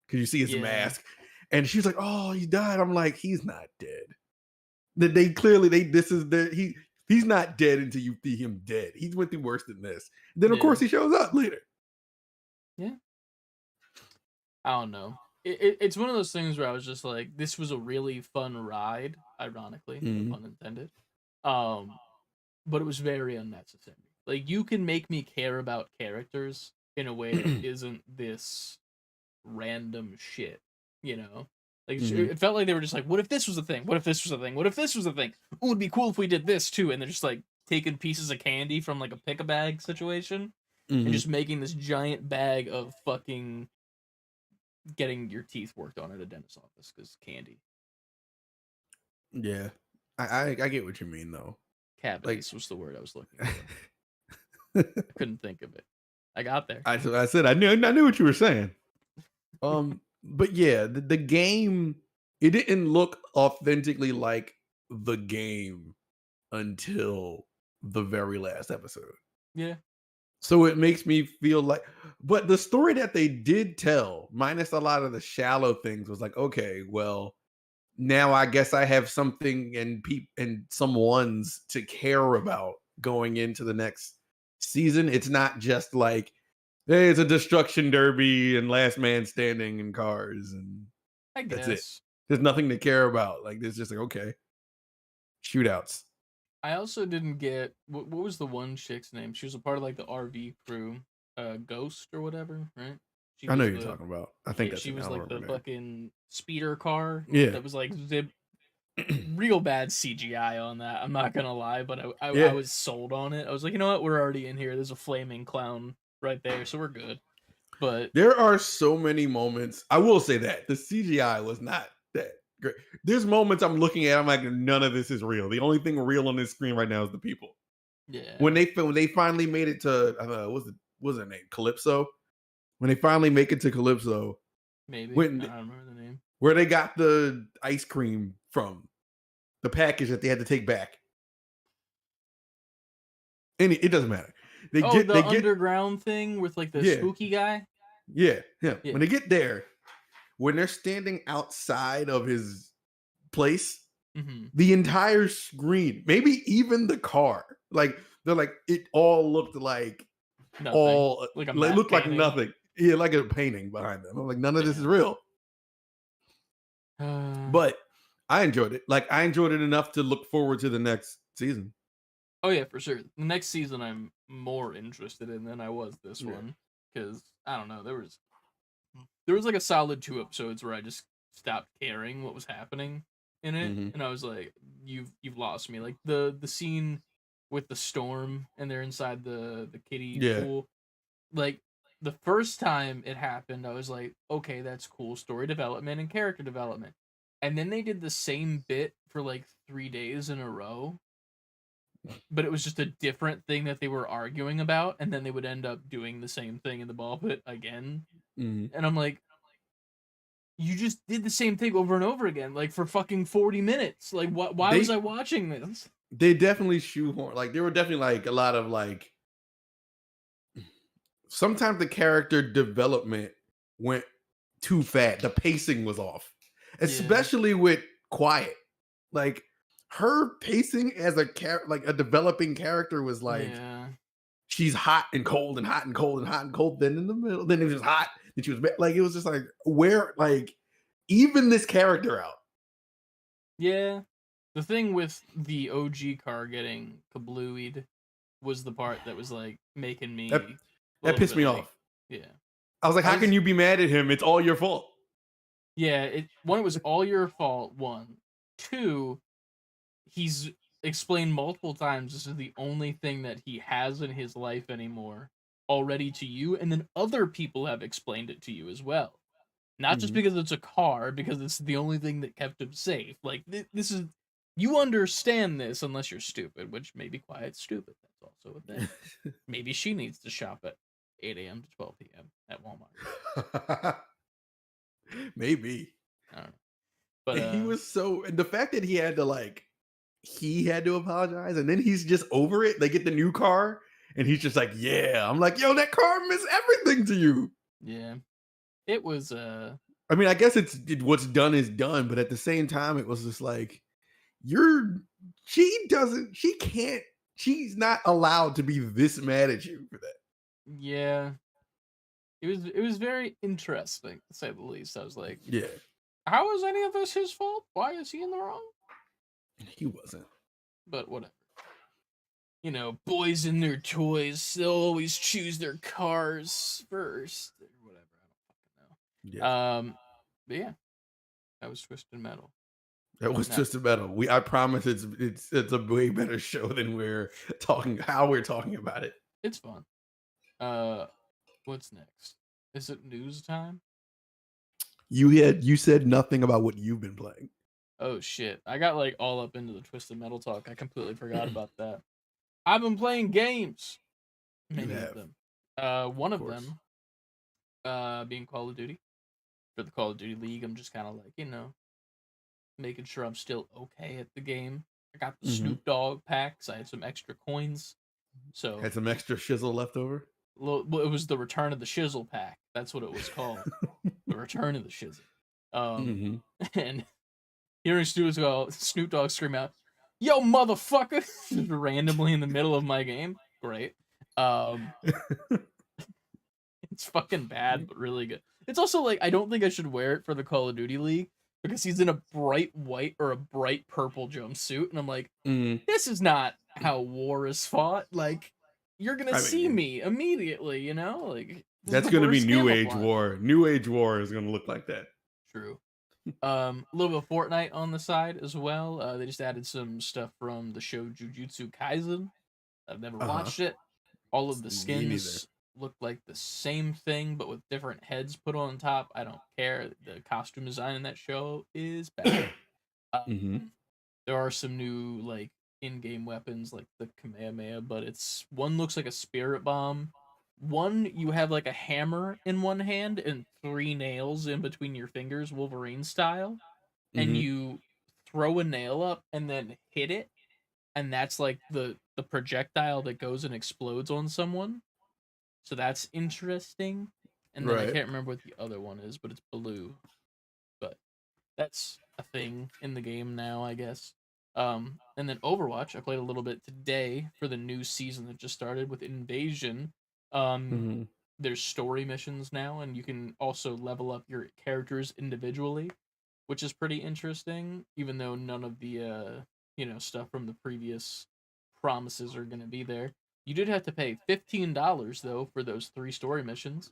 because you see his Yeah. mask. And she's like, oh, he died. I'm like, he's not dead. They clearly this is he's not dead until you see him dead. He's went through worse than this. Then of Yeah. course he shows up later. I don't know. It's one of those things where I was just like, this was a really fun ride, ironically, no Mhm. pun intended. But it was very unnecessary. Like, you can make me care about characters in a way that isn't this random shit, you know? Like, Mhm. it felt like they were just like, what if this was a thing? What if this was a thing? What if this was a thing? Ooh, it'd be cool if we did this too. And they're just like taking pieces of candy from like a pick-a-bag situation and Mhm. just making this giant bag of fucking getting your teeth worked on at a dentist's office because candy. Yeah. I get what you mean though. Cavities was the word I was looking for. I couldn't think of it. I got there. I said I knew what you were saying. But yeah, the game, it didn't look authentically like the game until the very last episode. Yeah. So it makes me feel like, but the story that they did tell, minus a lot of the shallow things, was like, okay, well, now I guess I have something and someone's to care about going into the next season. It's not just like, hey, it's a destruction derby and last man standing in cars and I that's guess. it. There's nothing to care about. Like, there's just like, okay, shootouts. I also didn't get what was the one chick's name? She was a part of like the RV crew, Ghost or whatever, right? She I know was you're the talking about. I think yeah, that's she it. I was don't like the remember her name. fucking speeder car Yeah. that was like zip real bad CGI on that. I'm not gonna lie, but I Yeah. was sold on it. I was like, you know what, we're already in here. There's a flaming clown right there, so we're good. But There are so many moments. I will say that the CGI was not that great. There's moments I'm looking at, I'm like, none of this is real. The only thing real on this screen right now is the people. yeah, When they finally made it to what's her name? Calypso. When they finally make it to Calypso, maybe when I don't remember the name. where they got the ice cream from, the package that they had to take back. It doesn't matter. The They get underground thing with like the Yeah. spooky guy. yeah. Yeah. When they get there, when they're standing outside of his place, Mm-hmm. the entire screen, maybe even the car, like they're like it all looked like Nothing. all Like a it matte looked like painting. nothing. Yeah, like a painting behind them. I'm like, none of this is real. But But I enjoyed it. Like, I enjoyed it enough to look forward to the next season. Oh yeah, for sure. The next season I'm more interested in than I was this Yeah. one, because I don't know, there was like a solid 2 episodes where I just stopped caring what was happening in it, Mm-hmm. and I was like, you've lost me. Like the scene with the storm and they're inside the kiddie Yeah. pool. Like the first time it happened, I was like, okay, that's cool, story development and character development. And then they did the same bit for like 3 days in a row, but it was just a different thing that they were arguing about, and then they would end up doing the same thing in the ball pit again. Mm-hmm. And I'm like, you just did the same thing over and over again, like for fucking 40 minutes. Like, why was I watching this? They definitely shoehorn. Like there were definitely like a lot of like. Sometimes the character development went too fast. The pacing was off, especially with Quiet. Like her pacing as like a developing character was like Yeah. she's hot and cold and hot and cold and hot and cold. Then in the middle, then it was just hot. Then she was like it was just like where like even this character out. Yeah. The thing with the OG car getting kablooied was the part that was like making me That a That little pissed bit me like, off. yeah. I was like, I how was- can you be mad at him? It's all your fault. Yeah, it was all your fault, one. Two, he's explained multiple times this is the only thing that he has in his life anymore already to you, and then other people have explained it to you as well. Not just Mhm. because it's a car, because it's the only thing that kept him safe. Like this is, you understand this unless you're stupid, which maybe Quiet's stupid. That's also a thing. Maybe she needs to shop at 8 a.m. to 12 p.m. at Walmart. Maybe. I don't know. But He was so, and the fact that he had to apologize, and then he's just over it. They get the new car, and he's just like, "Yeah." I'm like, "Yo, that car means everything to you." yeah, it was I mean, I guess what's done is done, but at the same time, it was just like, she can't, she's not allowed to be this mad at you for that. yeah. It was very interesting to say the least. I was like, Yeah, how is any of this his fault? Why is he in the wrong? he wasn't. But whatever. You know, boys and their toys, they'll always choose their cars first or whatever. I don't fucking know. Yeah, But yeah, that was Twisted Metal. that was no. just a metal. I promise it's a way better show than we're talking about it. It's fun. What's next? Is it news time? You said nothing about what you've been playing. Oh shit. I got like all up into the Twisted Metal talk. I completely forgot about that. I've been playing games. Many of have. them. One of course. them being Call of Duty. For the Call of Duty League, I'm just kind of like, making sure I'm still okay at the game. I got the Mhm. Snoop Dogg packs. I had some extra coins. So Had some extra shizzle left over. well, it was the Return of the Shizzle pack. That's what it was called. The Return of the Shizzle. Mhm. And hearing Snoop Dogg scream out, "Yo, motherfucker!" just randomly in the middle of my game. Great. It's fucking bad, but really good. It's also like I don't think I should wear it for the Call of Duty League because he's in a bright white or a bright purple jumpsuit, and I'm like, Mhm. this is not how war is fought. Like, you're gonna I see mean- me immediately, you know? Like this is That's the gonna be worst New Age camouflage. War. New Age War is gonna look like that. True. A little bit of Fortnite on the side as well. They just added some stuff from the show Jujutsu Kaisen. I've never Uh-huh. watched it. All of the Me neither. skins look like the same thing, but with different heads put on top. I don't care. The costume design in that show is bad. Mhm. There are some new like in-game weapons like the Kamehameha, but one looks like a spirit bomb. One you have like a hammer in one hand and 3 nails in between your fingers, Wolverine style, and Mhm. you throw a nail up and then hit it, and that's like the projectile that goes and explodes on someone. So that's interesting. And then I Right. can't remember what the other one is, but it's blue. But that's a thing in the game now, I guess. And then Overwatch, I played a little bit today for the new season that just started with Invasion. Mhm. There's story missions now, and you can also level up your characters individually, which is pretty interesting. Even though none of the stuff from the previous promises are gonna be there. You did have to pay $15 though for those 3 story missions.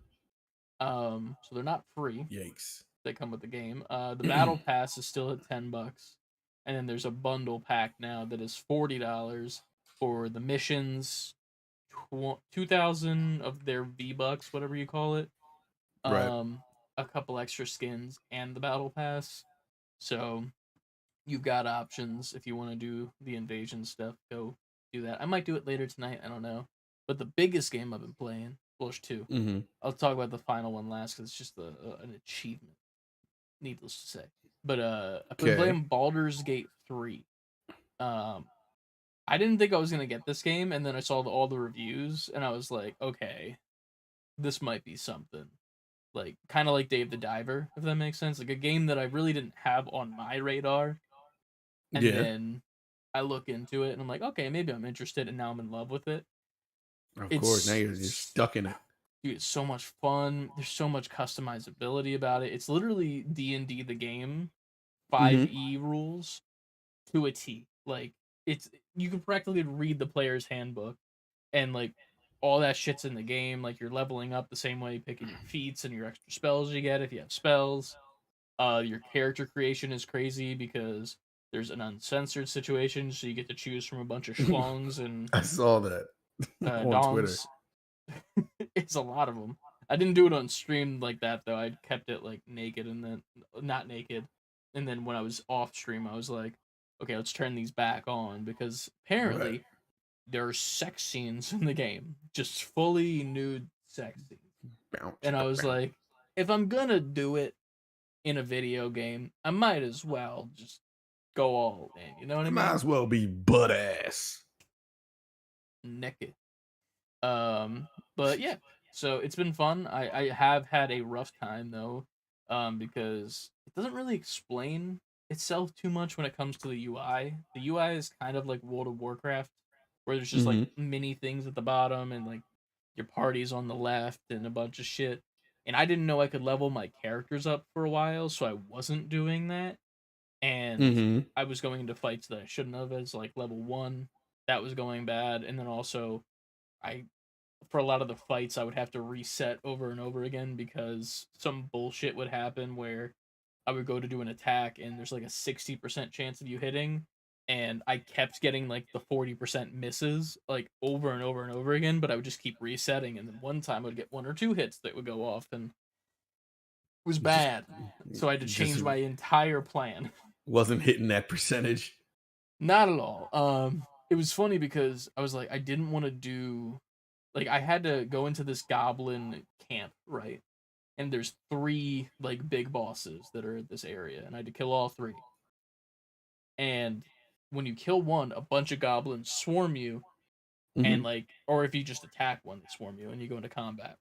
So they're not free. Yikes. They come with the game. The battle pass is still at $10, and then there's a bundle pack now that is $40 for the missions, 2,000 of their V-Bucks, whatever you call it. Right. A couple extra skins and the battle pass. So you've got options if you want to do the invasion stuff. Go do that. I might do it later tonight. I don't know. But the biggest game I've been playing, Bush 2. Mm-hmm. I'll talk about the final one last because it's just an achievement, needless to say. But I've been Okay. playing Baldur's Gate 3. I didn't think I was gonna get this game, and then I saw all the reviews, and I was like, okay, this might be something. Like, kind of like Dave the Diver, if that makes sense. Like a game that I really didn't have on my radar, and Yeah. then I look into it, and I'm like, okay, maybe I'm interested, and now I'm in love with it. Of course. Now you're It's stuck in it. dude, it's so much fun. There's so much customizability about it. It's literally D&D the game, 5e rules to a T. Like you can practically read the player's handbook, and like all that shit's in the game. Like you're leveling up the same way, picking your feats and your extra spells you get if you have spells. Your character creation is crazy because there's an uncensored situation, so you get to choose from a bunch of schlongs and I saw that on Twitter. dongs. It's a lot of them. I didn't do it on stream like that though. I kept it like naked, and then not naked, and then when I was off stream, I was like, okay, let's turn these back on because apparently Right. there are sex scenes in the game, just fully nude sex scenes. Bounce, And I was bounce. like, if I'm gonna do it in a video game, I might as well just go all in. You know what I mean? Might as well be butt ass. Naked. But yeah, so it's been fun. I have had a rough time though, because it doesn't really explain itself too much when it comes to the UI. The UI is kind of like World of Warcraft, where there's just like mini things at the bottom and like your party's on the left and a bunch of shit. And I didn't know I could level my characters up for a while, so I wasn't doing that. And I was going into fights that I shouldn't have as like level 1. That was going bad, and then also I for a lot of the fights I would have to reset over and over again because some bullshit would happen where I would go to do an attack and there's like a 60% chance of you hitting, and I kept getting like the 40% misses like over and over and over again, but I would just keep resetting, and then one time I would get 1 or 2 hits that would go off, and it was bad. So I had to change just my entire plan. wasn't hitting that percentage. Not at all. It was funny because I was like, I didn't want to do, like, I had to go into this goblin camp, right? And there's 3 like big bosses that are in this area, and I had to kill all 3. And when you kill one, a bunch of goblins swarm you, and like, or if you just attack one, they swarm you, and you go into combat.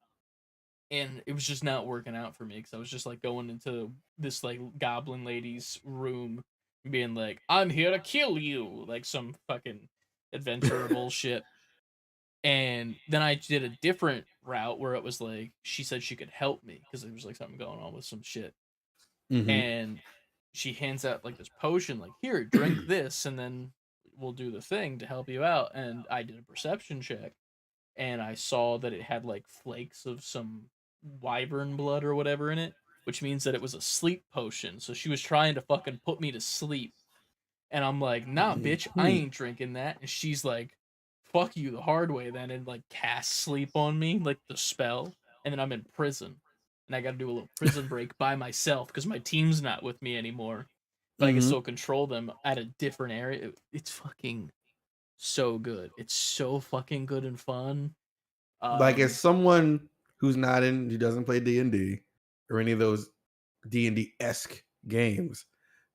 And it was just not working out for me because I was just like going into this like goblin lady's room, being like, "I'm here to kill you," like some fucking adventure bullshit. And then I did a different route where it was like she said she could help me because there was like something going on with some shit. And she hands out like this potion, like, "Here, drink this, and then we'll do the thing to help you out." And I did a perception check, and I saw that it had like flakes of some wyvern blood or whatever in it, which means that it was a sleep potion. So she was trying to fucking put me to sleep. And I'm like, "Nah, bitch, I ain't drinking that." And she's like, "Fuck you the hard way then," and like cast sleep on me, like the spell. And then I'm in prison. And I gotta do a little prison break by myself because my team's not with me anymore. But I can still control them at a different area. It's fucking so good. It's so fucking good and fun. Like as someone who doesn't play D&D or any of those D&D-esque games,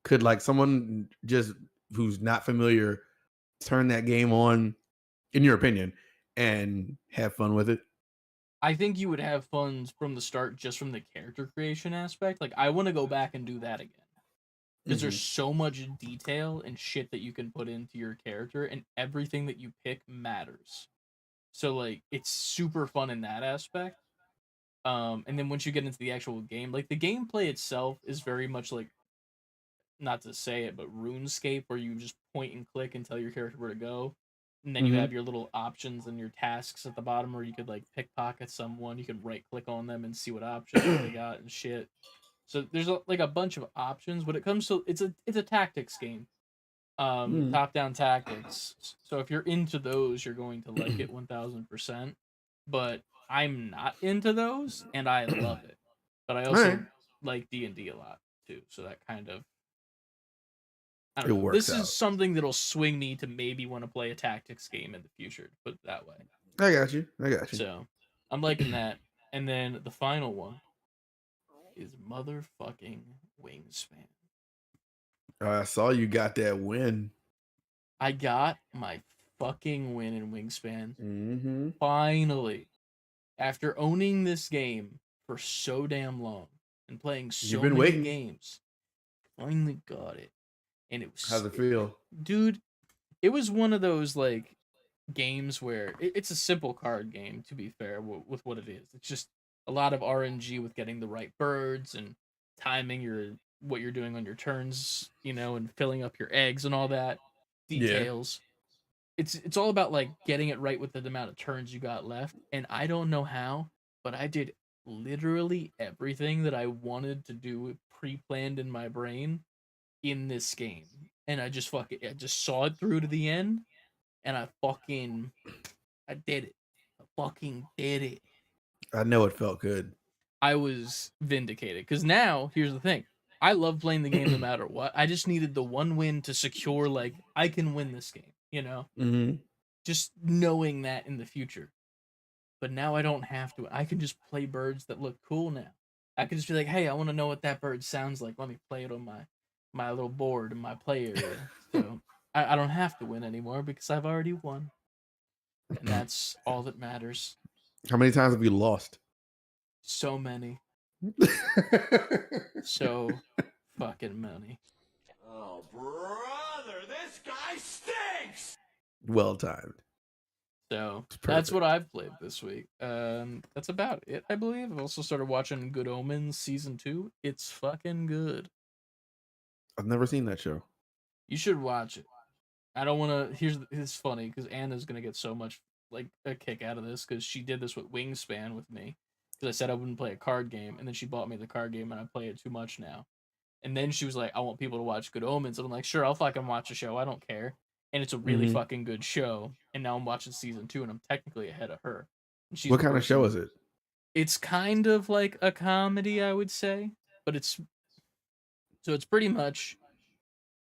could like someone just who's not familiar turn that game on, in your opinion, and have fun with it? I think you would have fun from the start just from the character creation aspect. Like, I want to go back and do that again. Because there's so much detail and shit that you can put into your character, and everything that you pick matters. So, like, it's super fun in that aspect. And then once you get into the actual game, like, the gameplay itself is very much like not to say it, but RuneScape, where you just point and click and tell your character where to go. And then you Mhm. have your little options and your tasks at the bottom where you could like pickpocket someone. You could right click on them and see what options they got and shit. So there's like a bunch of options. When it comes to it's a tactics game. Mm. Top down tactics. So if you're into those, you're going to like it 1000%. But I'm not into those, and I love it. But I All right, also like D&D a lot too. So that kind of I it don't know. works This is out. something that'll swing me to maybe want to play a tactics game in the future, to put it that way. I got you. I got you. So I'm liking that. And then the final one is motherfucking Wingspan. I saw you got that win. I got my fucking win in Wingspan. Mm-hmm. Finally. After owning this game for so damn long and playing so You've been many waiting. games, finally got it. And it was How's it feel? dude, it was one of those like games where it's a simple card game, to be fair, with what it is. It's just a lot of RNG with getting the right birds and timing what you're doing on your turns, and filling up your eggs and all that Yeah. details. It's all about like getting it right with the amount of turns you got left, and I don't know how, but I did literally everything that I wanted to do pre-planned in my brain in this game, and I just saw it through to the end, and I did it. I fucking did it. I know it felt good. I was vindicated because now here's the thing. I love playing the game no matter what. I just needed the one win to secure like I can win this game, Mm-hmm. just knowing that in the future. But now I don't have to. I can just play birds that look cool now. I can just be like, hey, I want to know what that bird sounds like. Let me play it on my little board in my play area. So I don't have to win anymore because I've already won. And that's all that matters. How many times have you lost? So many. So fucking many. Oh, brother, this guy stinks! Well timed. So It's that's what perfect. I've played this week. That's about it, I believe. I've also started watching Good Omens season 2. It's fucking good. I've never seen that show. You should watch it. I don't want to. It's funny because Anna's gonna get so much like a kick out of this because she did this with Wingspan with me because I said I wouldn't play a card game, and then she bought me the card game, and I play it too much now. And then she was like, "I want people to watch Good Omens," and I'm like, "Sure, I'll fucking watch a show. I don't care." And it's a really Mhm. fucking good show. And now I'm watching season 2, and I'm technically ahead of her. And she's What kind of show person- is it? It's kind of like a comedy, I would say, but it's pretty much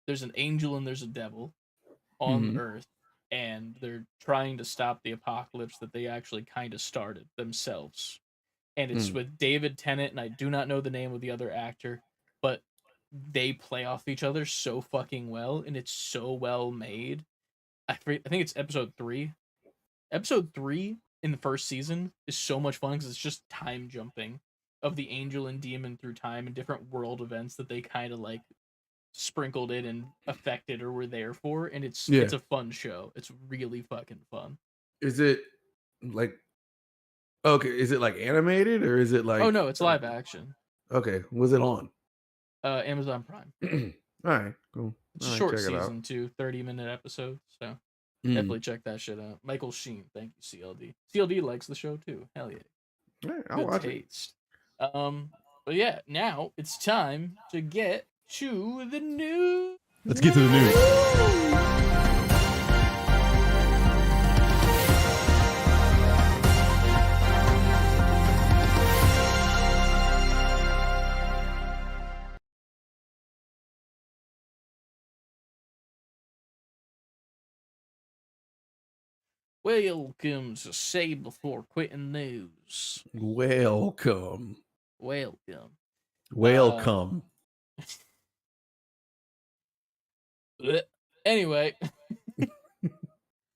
there's an angel and there's a devil on Mhm. Earth, and they're trying to stop the apocalypse that they actually kind of started themselves. And it's Mm. with David Tennant, and I do not know the name of the other actor, but they play off each other so fucking well, and it's so well made. I think it's episode 3. Episode 3 in the first season is so much fun because it's just time jumping of the angel and demon through time and different world events that they kind of like sprinkled in and affected or were there for, and it's Yeah. a fun show. It's really fucking fun. Is it like okay? Is it like animated or is it like? Oh no, it's live action. Okay, was it on? Amazon Prime. All right, cool. It's a All right, short check it out. season too, 30-minute episode. So Mm. definitely check that shit out. Michael Sheen, thank you, CLD. CLD likes the show too. Hell yeah. All right, I'll Good watch it. taste. But yeah, now it's time to get to the news. Let's get to the news. Welcome to Say Before Quitting News. Welcome, Welcome. welcome. Anyway,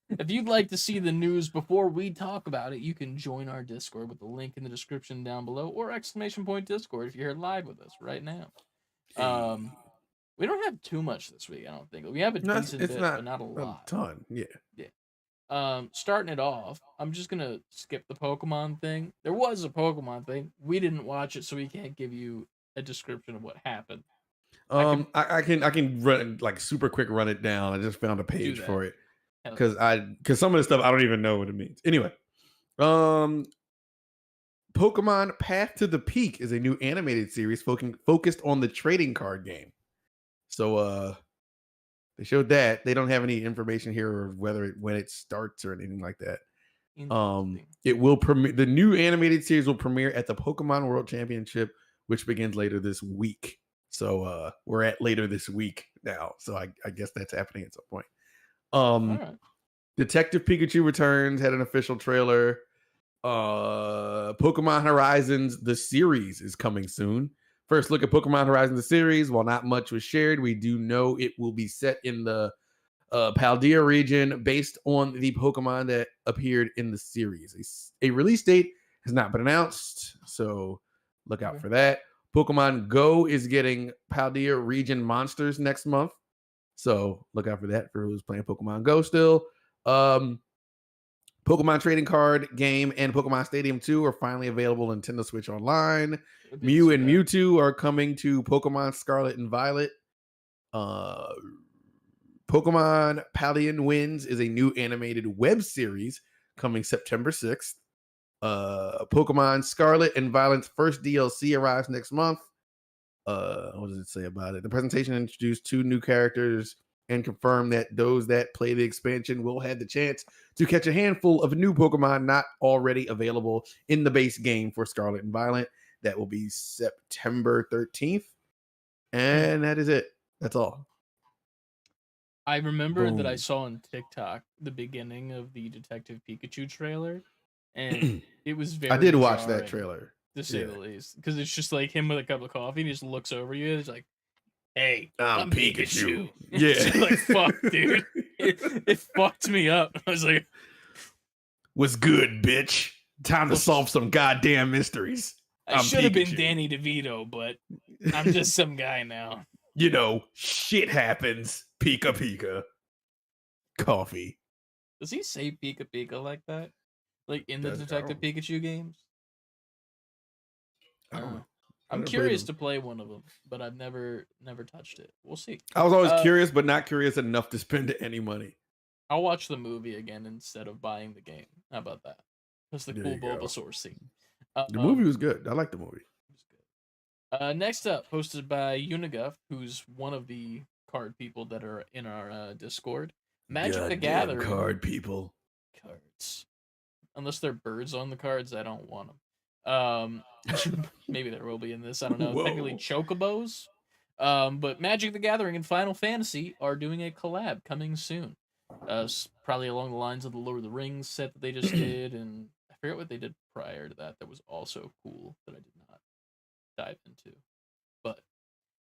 if you'd like to see the news before we talk about it, you can join our Discord with the link in the description down below, or !Discord if you're here live with us right now. We don't have too much this week, I don't think. We have a No, decent bit, but not a lot. ton. Yeah. Starting it off, I'm just gonna skip the Pokemon thing. There was a Pokemon thing. We didn't watch it, so we can't give you a description of what happened. I can run like super quick run it down. I just found a page that. for it Hell because some of the stuff I don't even know what it means. Anyway, Pokemon Path to the Peak is a new animated series focused on the trading card game. So they showed that. They don't have any information here or when it starts or anything like that. Interesting. It will premiere. The new animated series will premiere at the Pokemon World Championship, which begins later this week. So we're at later this week now. So I guess that's happening at some point. All right. Detective Pikachu Returns had an official trailer. Pokemon Horizons the series is coming soon. First look at Pokemon Horizons the series. While not much was shared, we do know it will be set in the Paldea region based on the Pokemon that appeared in the series. A release date has not been announced, so look out for that. Pokemon Go is getting Paldea region monsters next month, so look out for that for who's playing Pokemon Go still. Pokemon trading card game and Pokemon Stadium 2 are finally available on Nintendo Switch Online. Mew and Mewtwo are coming to Pokemon Scarlet and Violet. Pokemon Paldean Winds is a new animated web series coming September 6th. Pokemon Scarlet and Violet's first DLC arrives next month. What does it say about it? The presentation introduced 2 new characters and confirmed that those that play the expansion will have the chance to catch a handful of new Pokemon not already available in the base game for Scarlet and Violet. That will be September 13th. And that is it. That's all. I remember that I Boom. saw on TikTok the beginning of the Detective Pikachu trailer, and it was very I did watch that jarring, trailer. to say Yeah. the least, because it's just like him with a cup of coffee, and he just looks over you, and he's like, "Hey, I'm I'm Pikachu." Pikachu." Yeah. It's like, fuck, dude. It fucked me up. I was like, What's good, bitch? Time to What's- solve some goddamn mysteries. I I'm should have been Pikachu. Danny DeVito, but I'm just some guy now. You know, shit happens. Pika Pika. Coffee. Does he say Pika Pika like that? Like in the Does- I Detective don't- Pikachu games? I don't know. I'm never played curious them. to play one of them, but I've never touched it. We'll see. I was always Uh, curious, but not curious enough to spend any money. I'll watch the movie again instead of buying the game. How about that? That's the There cool you go. Bulbasaur scene. The movie was good. I like the movie. Next up, hosted by Uniguff, who's one of the card people that are in our Discord. Magic the Goddamn Gathering card people. cards. Unless they're birds on the cards, I don't want them. Maybe there will be in this. I don't know. Technically, Whoa. chocobos. But Magic the Gathering and Final Fantasy are doing a collab coming soon. Probably along the lines of the Lord of the Rings set that they just did, and I forget what they did prior to that. That was also cool that I did not dive into, but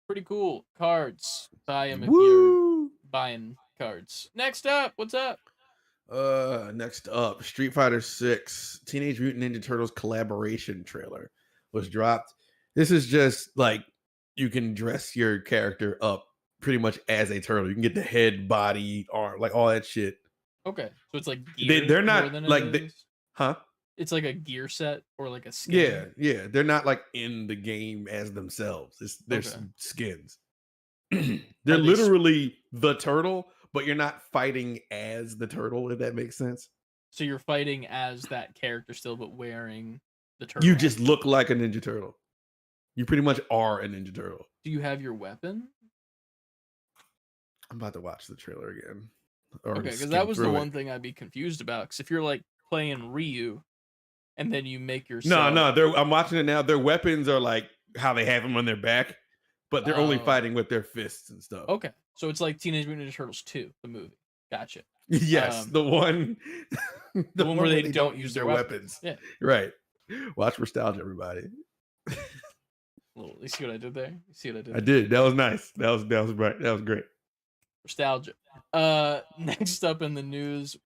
pretty cool cards. Buy them if you're Woo! buying cards. Next up, what's up? Next up, Street Fighter 6 Teenage Mutant Ninja Turtles collaboration trailer was dropped. This is just like you can dress your character up pretty much as a turtle. You can get the head, body, arm, like all that shit. Okay, so it's like gear. They're not more than like it they- is? Huh? It's like a gear set or like a skin. Yeah, yeah. They're not like in the game as themselves. They're Okay. skins. Are They're they literally the turtle, but you're not fighting as the turtle, if that makes sense. So you're fighting as that character still, but wearing the turtle. You just look like a Ninja Turtle. You pretty much are a Ninja Turtle. Do you have your weapon? I'm about to watch the trailer again. Okay, because that was the one thing I'd be confused about. Because if you're like playing Ryu, and then you make yourself. No. I'm watching it now. Their weapons are like how they have them on their back, but they're only Oh. fighting with their fists and stuff. Okay, so it's like Teenage Mutant Ninja Turtles 2, the movie. Gotcha. Yes, Um, the one, the one where they don't use their weapons. Yeah. Right. Watch Nostalgia, everybody. Little, you see what I did there? You see what I did? I did. That was nice. That was right. That was great. Nostalgia. Next up in the news,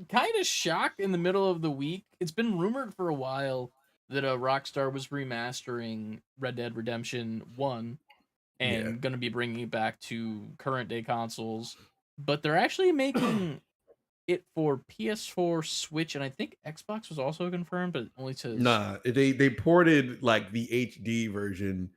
kind of shocked in the middle of the week. It's been rumored for a while that Rockstar was remastering Red Dead Redemption 1 and Yeah. going to be bringing it back to current day consoles, but they're actually making it for PS4, Switch, and I think Xbox was also confirmed, but it only says Nah, they ported like the HD version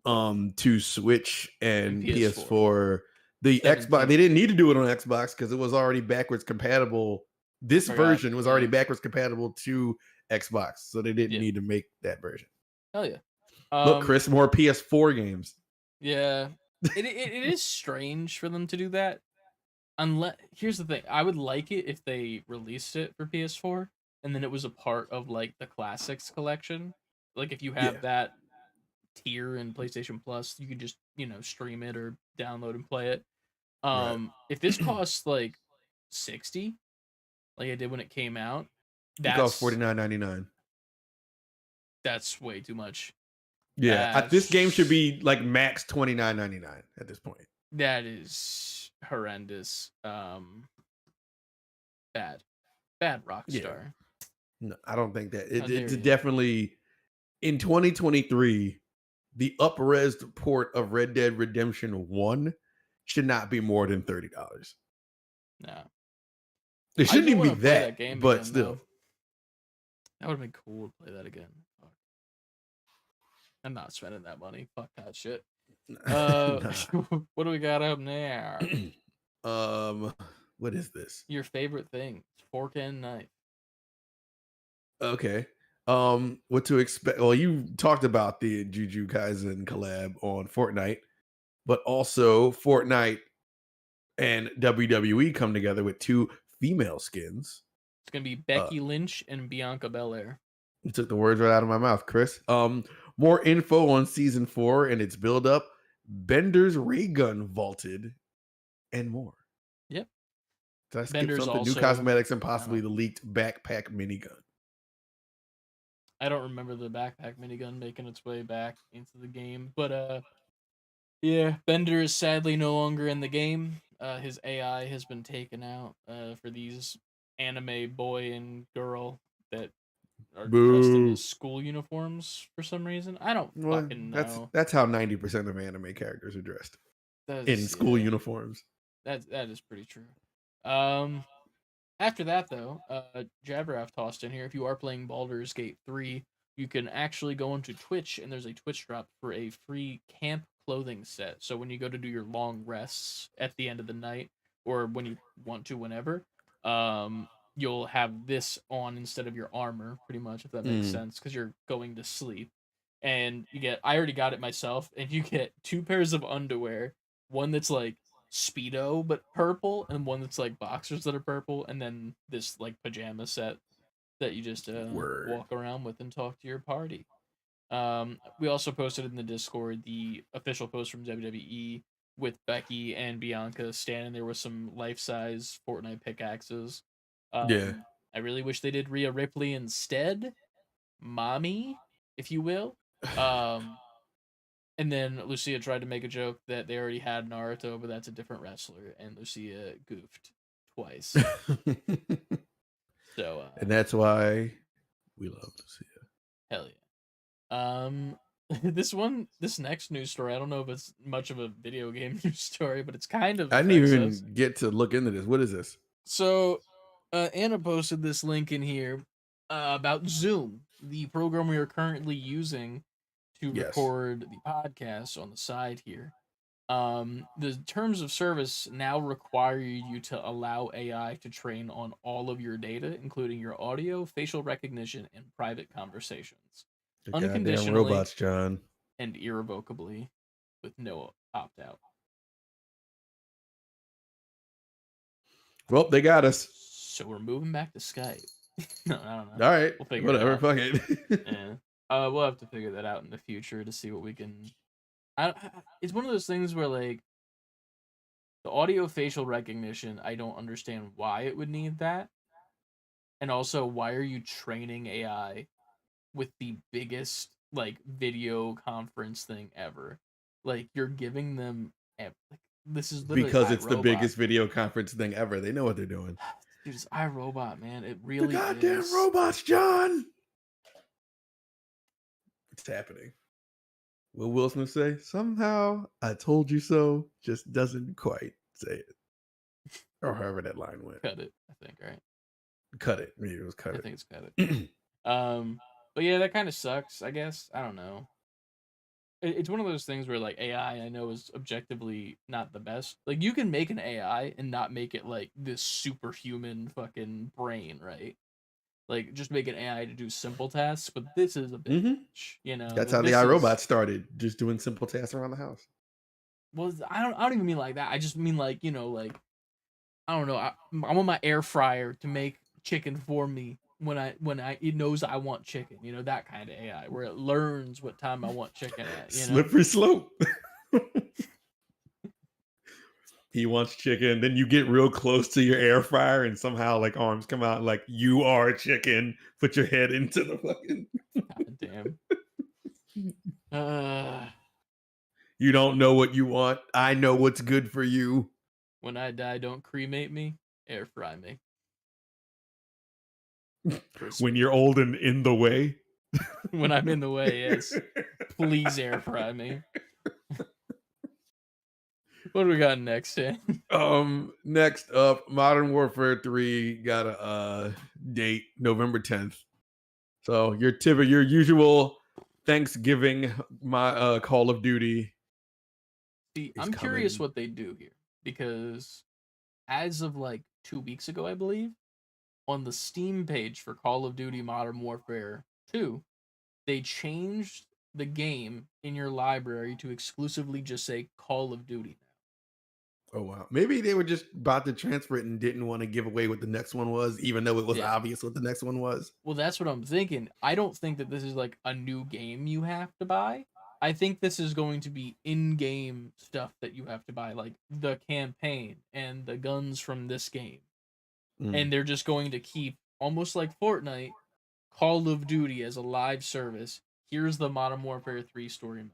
to Switch and PS4. The 17. Xbox, they didn't need to do it on Xbox because it was already backwards compatible. This Forgot, version was already yeah. backwards compatible to Xbox, so they didn't Yeah. need to make that version. Hell yeah. Look, Chris, more PS4 games. Yeah. It is strange for them to do that. Unless, here's the thing, I would like it if they released it for PS4 and then it was a part of like the classics collection. Like if you have Yeah. that tier in PlayStation Plus, you could just, stream it or download and play it. Right. If this costs like 60, like it did when it came out, It costs $49.99. that's way too much. Yeah, this game should be like max $29.99 at this point. That is horrendous. Bad Rockstar. Yeah. No, I don't think that How dare it's you. definitely in 2023. The up-res port of Red Dead Redemption 1 should not be more than $30. No. It shouldn't do even be wanna play that, game but again, still. though. That would have been cool to play that again. Fuck. I'm not spending that money. Fuck that shit. Nah. What do we got up there? What is this? Your favorite thing? Fork and knife. Okay. What to expect? Well, you talked about the Jujutsu Kaisen collab on Fortnite, but also Fortnite and WWE come together with 2 female skins. It's gonna be Becky Lynch and Bianca Belair. You took the words right out of my mouth, Chris. More info on season 4 and its build up, Bender's ray gun vaulted, and more. Yep. Did I skip Bender's something? New also- cosmetics and possibly the leaked backpack minigun. I don't remember the backpack minigun making its way back into the game, but yeah, Bender is sadly no longer in the game. His AI has been taken out for these anime boy and girl that are dressed in Boo. his school uniforms for some reason. I don't Well, fucking know. that's how 90% of anime characters are dressed in That's- school yeah, uniforms. That is pretty true. After that though, Jabraff tossed in here. If you are playing Baldur's Gate 3, you can actually go into Twitch and there's a Twitch drop for a free camp clothing set. So when you go to do your long rests at the end of the night, or when you want to, whenever, you'll have this on instead of your armor, pretty much, if that makes sense, because you're going to sleep. And I already got it myself, and you get 2 pairs of underwear, one that's like Speedo but purple, and one that's like boxers that are purple, and then this like pajama set that you just Word. walk around with and talk to your party. We also posted in the Discord the official post from WWE with Becky and Bianca standing there with some life-size Fortnite pickaxes. Yeah. I really wish they did Rhea Ripley instead, mommy, if you will. And then Lucia tried to make a joke that they already had Naruto, but that's a different wrestler, and Lucia goofed twice. So, and that's why we love Lucia. Hell yeah. This next news story, I don't know if it's much of a video game news story, but it's kind of. I didn't even us. get to look into this. What is this? So, Anna posted this link in here about Zoom, the program we are currently using to record the podcast on the side here. The terms of service now require you to allow AI to train on all of your data, including your audio, facial recognition, and private conversations. The goddamn Unconditionally robots, John. and irrevocably, with no opt-out. Well, they got us. So we're moving back to Skype. No, I don't know. All right. We'll figure Whatever. it out. Fuck it. Yeah. We'll have to figure that out in the future to see what we can. It's one of those things where like the audio facial recognition, I don't understand why it would need that, and also why are you training AI with the biggest like video conference thing ever? Like you're giving them this is literally Because it's the iRobot. biggest video conference thing ever. They know what they're doing. Dude, it's iRobot, man. It really The goddamn is. robots, John. It's happening. Will Will Smith say, "Somehow I told you so," just doesn't quite say it. Or however that line went. Cut it, I think, right? Cut it. Maybe it was cut I it. think it's cut it. But yeah, that kind of sucks, I guess. I don't know. it's one of those things where like AI I know is objectively not the best. Like you can make an AI and not make it like this superhuman fucking brain, right? Like just make an AI to do simple tasks, but this is a bit Hmm. much, you know. That's Like how the this iRobot is started, just doing simple tasks around the house. well, I don't even mean like that. I just mean like like I don't know. I want my air fryer to make chicken for me when it knows I want chicken. You know that kind of AI where it learns what time I want chicken at. You know. Slippery slope. He wants chicken. Then you get real close to your air fryer, and somehow like arms come out like you are chicken. Put your head into the fucking. God damn. Uh, You don't know what you want. I know what's good for you. when I die, don't cremate me. Air fry me. When you're old and in the way. When I'm in the way, yes. Please air fry me. What do we got next, Dan? Next up, Modern Warfare 3 got a date, November 10th. So your usual Thanksgiving Call of Duty. See, is I'm curious coming. what they do here because as of like 2 weeks ago, I believe, on the Steam page for Call of Duty Modern Warfare 2, they changed the game in your library to exclusively just say Call of Duty now. Oh wow. Maybe they were just about to transfer it and didn't want to give away what the next one was, even though it was Yeah. obvious what the next one was. Well, that's what I'm thinking. I don't think that this is like a new game you have to buy. I think this is going to be in-game stuff that you have to buy, like the campaign and the guns from this game. Mm. And they're just going to keep, almost like Fortnite, Call of Duty as a live service. Here's the Modern Warfare 3 story mode.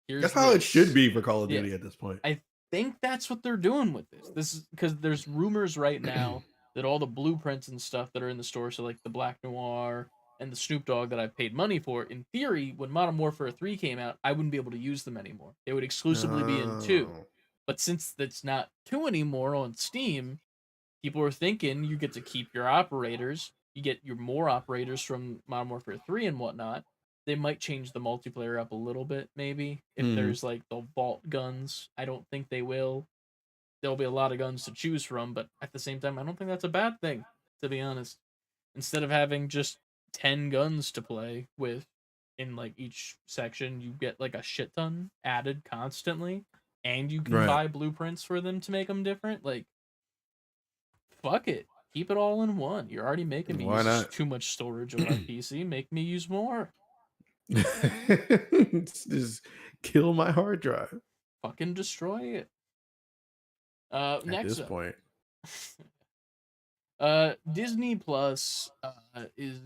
Here's That's how it should this. be for Call of Yeah. Duty at this point. I think that's what they're doing with this. This is because there's rumors right now that all the blueprints and stuff that are in the store, so like the Black Noir and the Snoop Dogg that I paid money for, in theory, when Modern Warfare 3 came out, I wouldn't be able to use them anymore. They would exclusively be in 2. Oh. But since that's not 2 anymore on Steam, people are thinking you get to keep your operators. You get your more operators from Modern Warfare 3 and whatnot. They might change the multiplayer up a little bit, maybe. If Mhm. there's like the vault guns. I don't think they will. There'll be a lot of guns to choose from, but at the same time, I don't think that's a bad thing, to be honest. Instead of having just 10 guns to play with in like each section, you get like a shit ton added constantly, and you can Right. buy blueprints for them to make them different. Like, fuck it. Keep it all in one. You're already making me Why use not? too much storage on my PC. Make me use more. Just kill my hard drive Fucking destroy it. at Next this up, point. Disney Plus is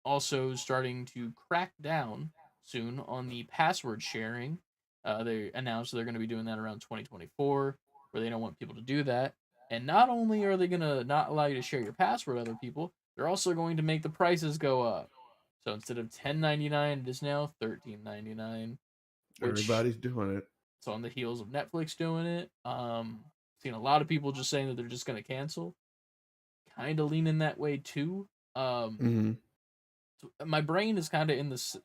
also starting to crack down soon on the password sharing. They announced they're going to be doing that around 2024, where they don't want people to do that. And not only are they going to not allow you to share your password with other people, they're also going to make the prices go up. So instead of $10.99, it is now $13.99. Which Everybody's doing it. it's on the heels of Netflix doing it. Seen a lot of people just saying that they're just going to cancel. Kind of leaning that way too. Mhm. My brain is kind of in this,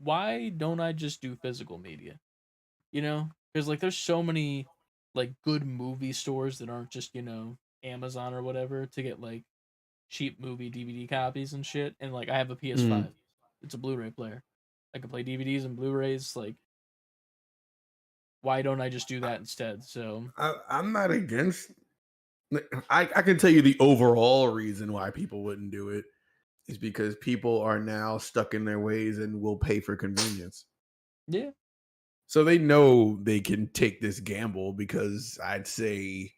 why don't I just do physical media? You know, because like there's so many like good movie stores that aren't just Amazon or whatever to get like cheap movie DVD copies and shit. And like I have a PS5, it's a Blu-ray player. I can play DVDs and Blu-rays. Like, why don't I just do that instead? So I'm not against. I can tell you the overall reason why people wouldn't do it is because people are now stuck in their ways and will pay for convenience. yeah, So they know they can take this gamble because I'd say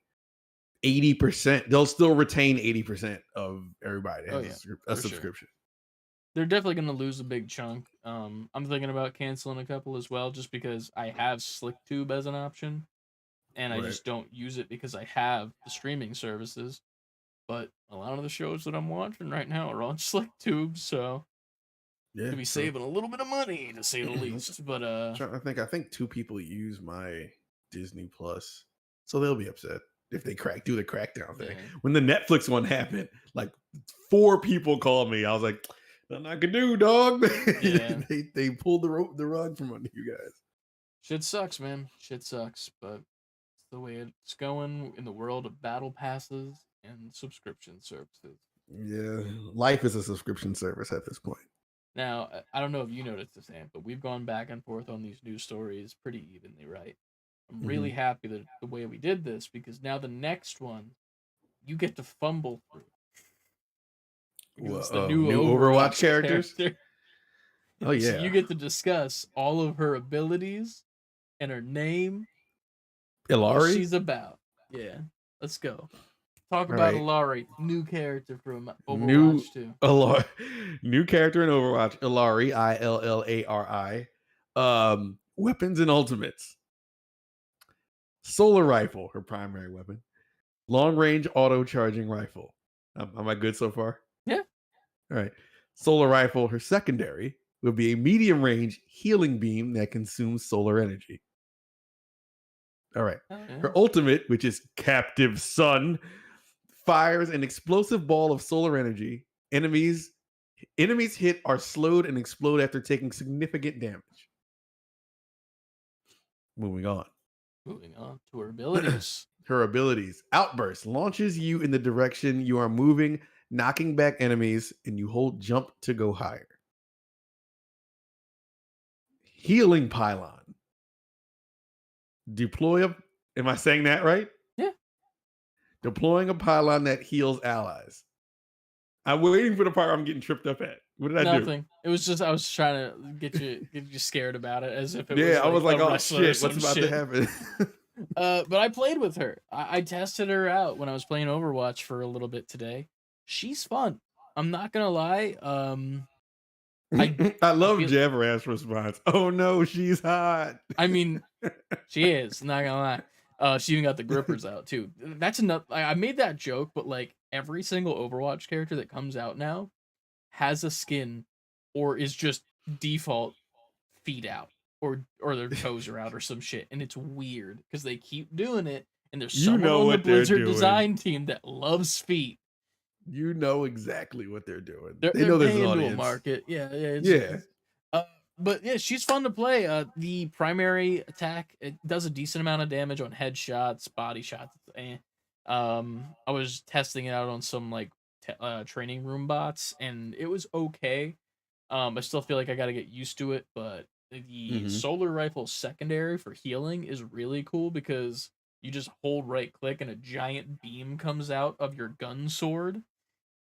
80%, they'll still retain 80% of everybody that Oh, has yeah, a for sure. subscription. they're definitely gonna lose a big chunk. I'm thinking about canceling a couple as well, just because I have SlickTube as an option, and I Right. just don't use it because I have the streaming services. But a lot of the shows that I'm watching right now are on SlickTube, so Yeah. to be so- saving a little bit of money to say the least. But I think 2 people use my Disney Plus, so they'll be upset if they do the crackdown thing. yeah. When the Netflix one happened, like 4 people called me. I was like, Nothing I could do, dog. Yeah. They pulled the rug from under you guys. Shit sucks, man. Shit sucks, but it's the way it's going in the world of battle passes and subscription services. Yeah, life is a subscription service at this point. Now, I don't know if you noticed this, Sam, but we've gone back and forth on these news stories pretty evenly, right? I'm really happy that the way we did this because now the next one you get to fumble through. Because it's the new Overwatch characters. character. Oh So yeah, you get to discuss all of her abilities and her name, what Ilari. she's about. Yeah, let's go. Talk All about right. Ilari, new character from New Overwatch 2. Ilari, new character in Overwatch. Ilari, Illari. Weapons and ultimates. Solar rifle, her primary weapon. Long range auto charging rifle. Am I good so far? Yeah. All right. Solar rifle, her secondary, will be a medium range healing beam that consumes solar energy. All right. Oh, yeah. Her ultimate, which is Captive Sun, fires an explosive ball of solar energy. Enemies hit are slowed and explode after taking significant damage. Moving on. Moving on to her abilities. Her abilities. Outburst launches you in the direction you are moving, knocking back enemies, and you hold jump to go higher. Healing pylon. Am I saying that right? Yeah. Deploying a pylon that heals allies. I'm waiting for the part I'm getting tripped up at. What did I do? Nothing. It was just I was trying to get you scared about it as if it was Yeah, I was like, a oh wrestler or shit, some what's about shit. to happen? But I played with her. I tested her out when I was playing Overwatch for a little bit today. She's fun. I'm not gonna lie. I love feel- Javaram's response. Oh no, she's hot. I mean, she is. Not gonna lie. She even got the grippers out too. That's enough. I made that joke, but like every single Overwatch character that comes out now has a skin, or is just default feet out, or their toes are out, or some shit, and it's weird because they keep doing it. And there's You someone know on the what they're Blizzard doing. design team that loves feet. You know exactly what they're doing. They're They know there's an paying to a audience. market. Yeah. Yeah. But yeah, she's fun to play. The primary attack, it does a decent amount of damage on headshots, body shots. I was testing it out on some like training room bots, and it was okay. I still feel like I got to get used to it, but the solar rifle secondary for healing is really cool because you just hold right click and a giant beam comes out of your gun sword,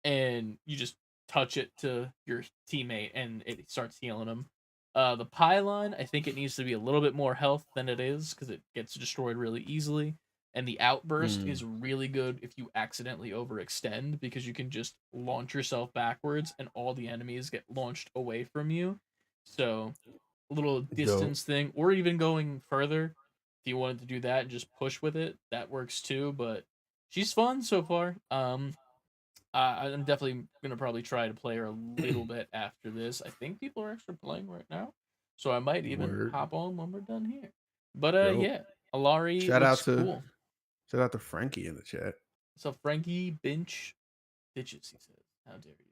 and you just touch it to your teammate and it starts healing them. The pylon, I think it needs to be a little bit more health than it is because it gets destroyed really easily. And the outburst is really good if you accidentally overextend because you can just launch yourself backwards and all the enemies get launched away from you. So a little distance thing, or even going further if you wanted to do that and just push with it, that works too. But she's fun so far. I'm definitely gonna probably try to play her a little bit after this. I think people are actually playing right now, so I might even hop on when we're done here. But yeah, Ilari looks cool. Shout out to Frankie in the chat. So Frankie Binch Bitches, he says. How dare you?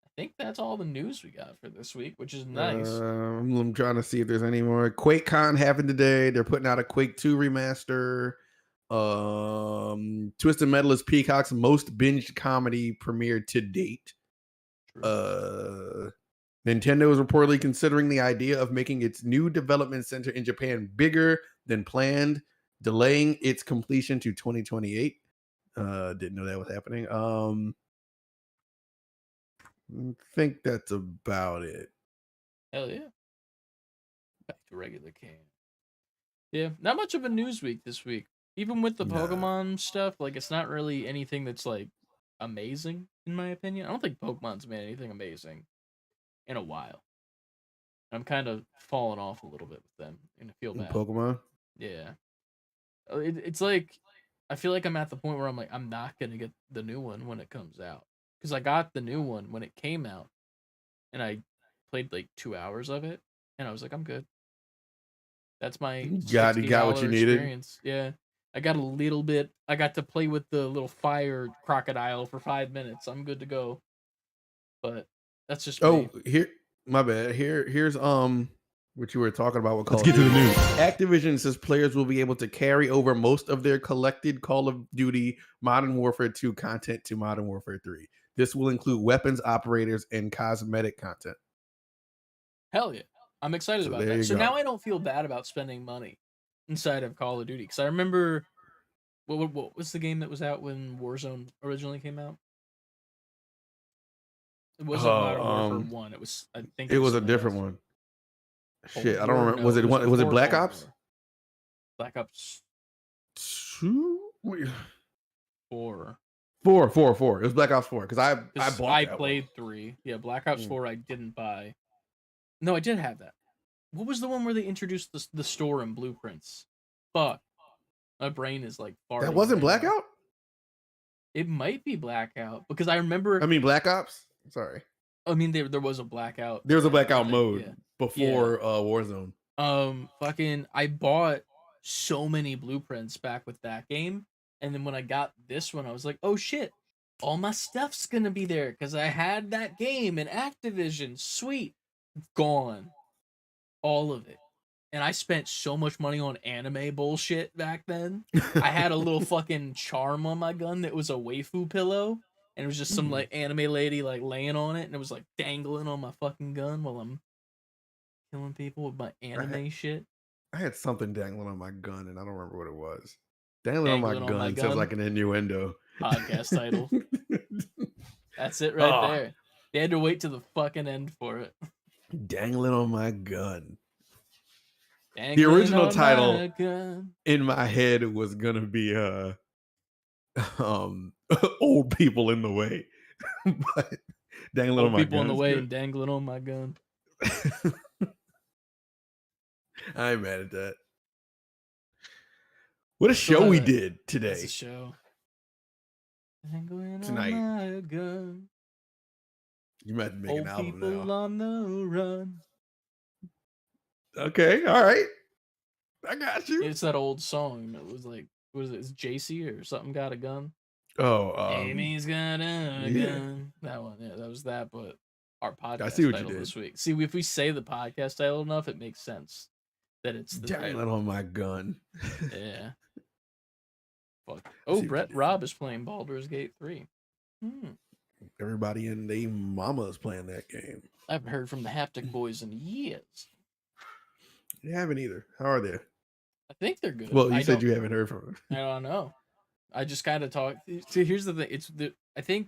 I think that's all the news we got for this week, which is nice. I'm trying to see if there's any more. QuakeCon happened today. They're putting out a Quake 2 remaster. Twisted Metal is Peacock's most binged comedy premiere to date. Nintendo is reportedly considering the idea of making its new development center in Japan bigger than planned, delaying its completion to 2028. Didn't know that was happening. I think that's about it. Hell yeah. Back to regular game. Yeah, not much of a news week this week. Even with the Pokemon stuff, like it's not really anything that's like amazing in my opinion. I don't think Pokemon's made anything amazing in a while. I'm kind of falling off a little bit with them and I feel bad. Pokemon? Yeah. It's like I feel like I'm at the point where I'm like I'm not going to get the new one when it comes out. Cuz I got the new one when it came out and I played like 2 hours of it and I was like I'm good. That's my you got what you needed. Experience. Yeah. I got a little bit. I got to play with the little fire crocodile for 5 minutes. I'm good to go. But That's just Oh, me. here, my bad. Here's what you were talking about with Call Let's of get to Duty. the news. Activision says players will be able to carry over most of their collected Call of Duty Modern Warfare 2 content to Modern Warfare 3. This will include weapons, operators, and cosmetic content. Hell yeah. I'm excited So about there that. you So go. now I don't feel bad about spending money inside of Call of Duty because I remember what was the game that was out when Warzone originally came out? It wasn't Modern Warfare 1. It was I think It was a something different else. one. Cold Shit, I don't War? remember. No, Was it one? Was it before Black Cold Ops? War. Black Ops 2? 4. 4. It was Black Ops 4 because I 'Cause bought I that played one. 3. Yeah, Black Ops Mm. 4 I didn't buy. No, I did have that. What was the one where they introduced the store and blueprints? Fuck. My brain is like farting. That wasn't right now. Blackout? It might be Blackout because I remember. I mean Black Ops? Sorry. I mean, there was a Blackout. There was a I Blackout think, mode yeah. before Warzone. Fucking, I bought so many blueprints back with that game, and then when I got this one, I was like, oh shit, all my stuff's gonna be there because I had that game in Activision. Sweet, gone, all of it. And I spent so much money on anime bullshit back then. I had a little fucking charm on my gun that was a waifu pillow, and it was just some like anime lady like laying on it, and it was like dangling on my fucking gun while I'm killing people with my anime shit. I had something dangling on my gun and I don't remember what it was. Dangling on Dangling my on my gun sounds gun? like an innuendo. Podcast title. That's it right Ah. there. They had to wait to the fucking end for it. Dangling on my gun. Dangling original on title- my gun. In my head it was gonna be old people in the way. But dangling on Old my people in gun the is way good. and dangling on my gun. I ain't mad at that. What a show we did That's today. a show. Dangling Tonight. on my gun. You might make an Old album people now. on the run. Okay, all right. I got you. It's that old song. It was like, what is it? It's JC or something got a gun. Oh, Amy's got a yeah. gun. That one, yeah, that was that. But our podcast see what you title did. this week. See, if we say the podcast title enough, it makes sense that it's the dangling on my gun. yeah. Fuck. see Oh, what you Brett did. Robb is playing Baldur's Gate 3. Everybody and they mama is playing that game. I haven't heard from the Haptic Boys in years. You haven't either. How are they? I think they're good. Well, you I said don't- you haven't heard from them. I don't know. I just kind of talk. See, here's the thing. I think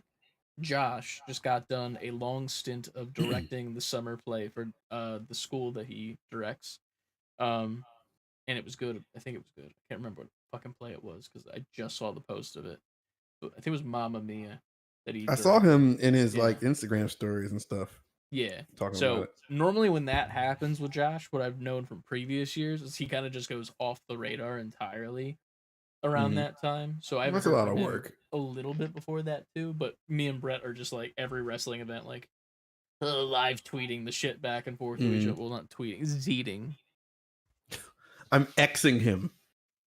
Josh just got done a long stint of directing the summer play for the school that he directs. And it was good. I think it was good. I can't remember what fucking play it was because I just saw the post of it. But I think it was Mamma Mia that he I saw directed. him in his Yeah. like Instagram stories and stuff Yeah. talking So about it. normally when that happens with Josh, what I've known from previous years is he kind of just goes off the radar entirely around Mhm. that time. So I've That's a heard lot from of him work. a little bit before that too. But me and Brett are just like every wrestling event, like live tweeting the shit back and forth to each Mhm. other. Well, not tweeting, zeeting. I'm Xing him.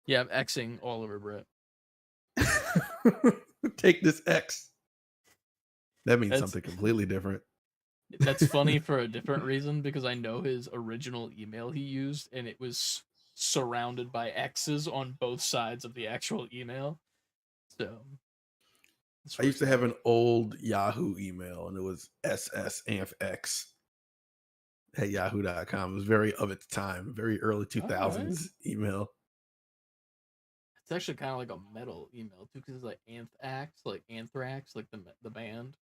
Yeah, I'm Xing all over Brett. Take this X. That means That's- something completely different. That's funny for a different reason because I know his original email he used and it was surrounded by X's on both sides of the actual email. So it's I used to worked have out. an old Yahoo email and it was SSAMFX at yahoo.com. It was very of its time, very early 2000s email. It's actually kind of like a metal email too, because it's like Anthrax, like the band.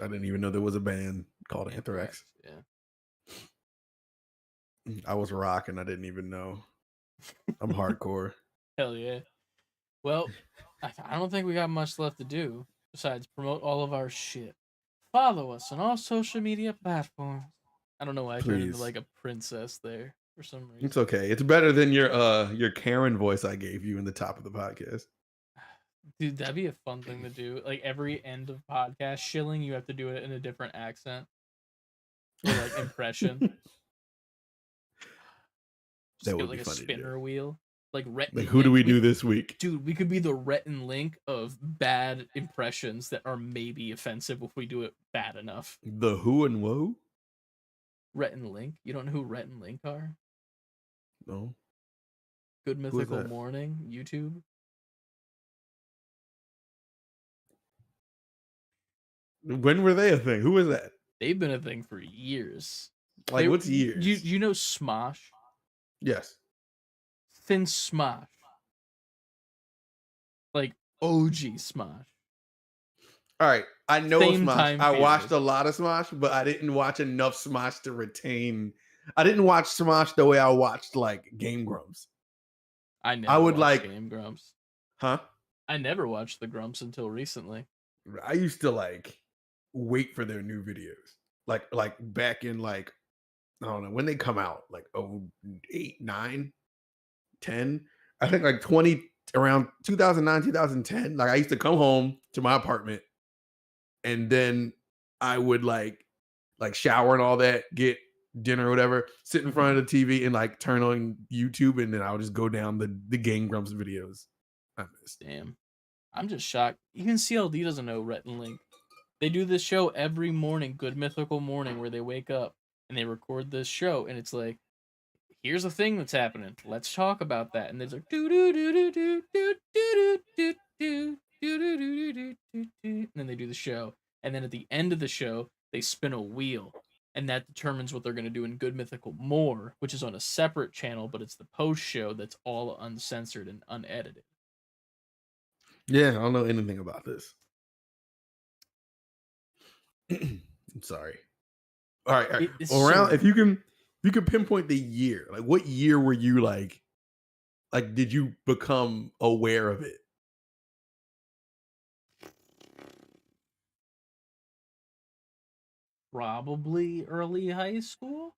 I didn't even know there was a band called Anthrax. Yeah. I was rock and I didn't even know. I'm hardcore. Hell yeah. Well, I don't think we got much left to do besides promote all of our shit. Follow us on all social media platforms. I don't know why I turned into Please. like a princess there for some reason. It's okay. It's better than your Karen voice I gave you in the top of the podcast. Dude, that'd be a fun thing to do. Like every end of podcast shilling, you have to do it in a different accent. Or like impression. That Just would get be like a funny to do. spinner wheel. like Rhett Like, and who do we Link. do this week? Dude, we could be the Rhett and Link of bad impressions that are maybe offensive if we do it bad enough. The who and woe? Rhett and Link. You don't know who Rhett and Link are? No. Good is Mythical that? Morning, YouTube. When were they a thing? Who was that? They've been a thing for years. Like, what's years? You know Smosh? Yes. Thin Smosh. Like OG Smosh. All right. I know Same Smosh. time I watched period. a lot of Smosh, but I didn't watch enough Smosh to retain. I didn't watch Smosh the way I watched like Game Grumps. I never would, watched like- Game Grumps. Huh? I never watched the Grumps until recently. I used to like wait for their new videos. Like back in like, I don't know when they come out, like 08, 9, 10. I think like 20 around 2009, 2010. Like I used to come home to my apartment and then I would like shower and all that, get dinner or whatever, sit in front of the TV and like turn on YouTube, and then I would just go down the Game Grumps videos. I missed. Damn. I'm just shocked. Even CLD doesn't know Rhett and Link. They do this show every morning, Good Mythical Morning, where they wake up and they record this show, and it's like, here's a thing that's happening. Let's talk about that. And it's like do do do do do do do do do do do do do do. And then they do the show. And then at the end of the show, they spin a wheel. And that determines what they're going to do in Good Mythical More, which is on a separate channel, but it's the post show that's all uncensored and unedited. Yeah, I don't know anything about this. I'm sorry. All right. It's Around so- if you can pinpoint the year, like what year were you like did you become aware of it? Probably early high school.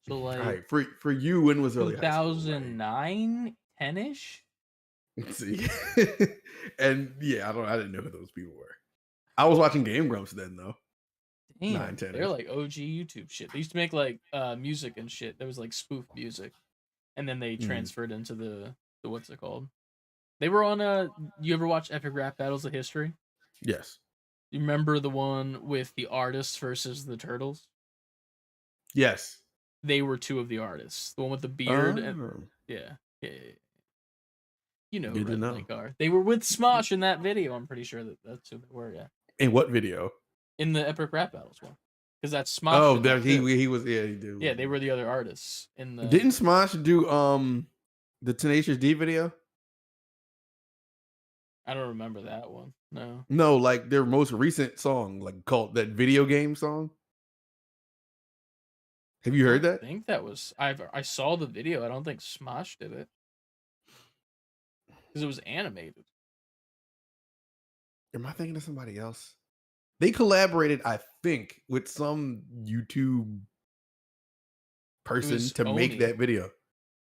So All like right, for you, when was early high school? 2009, 10-ish. Let's see. And yeah, I didn't know who those people were. I was watching Game Grumps then though. Damn, 9, 10 they're -ish. like OG YouTube shit. They used to make like music and shit. There was like spoof music, and then they Mhm. transferred into the what's it called? They were on You ever watch Epic Rap Battles of History? Yes. You remember the one with the artists versus the turtles? Yes. They were two of the artists. The one with the beard. And, Oh. yeah. You know, Good to Red know. Link are. They were with Smosh in that video. I'm pretty sure that's who they were. Yeah, In what video? in the Epic Rap Battles one, because that's Smosh. Oh, did there that too. he was. Yeah, he did. Yeah, they were the other artists in the. Didn't Smosh do the Tenacious D video? I don't remember that one. No. No, like their most recent song, like called that video game song. Have you heard I that? think that was I saw the video. I don't think Smosh did it because it was animated. Am I thinking of somebody else? They collaborated, I think, with some YouTube person was to make Oni. that video.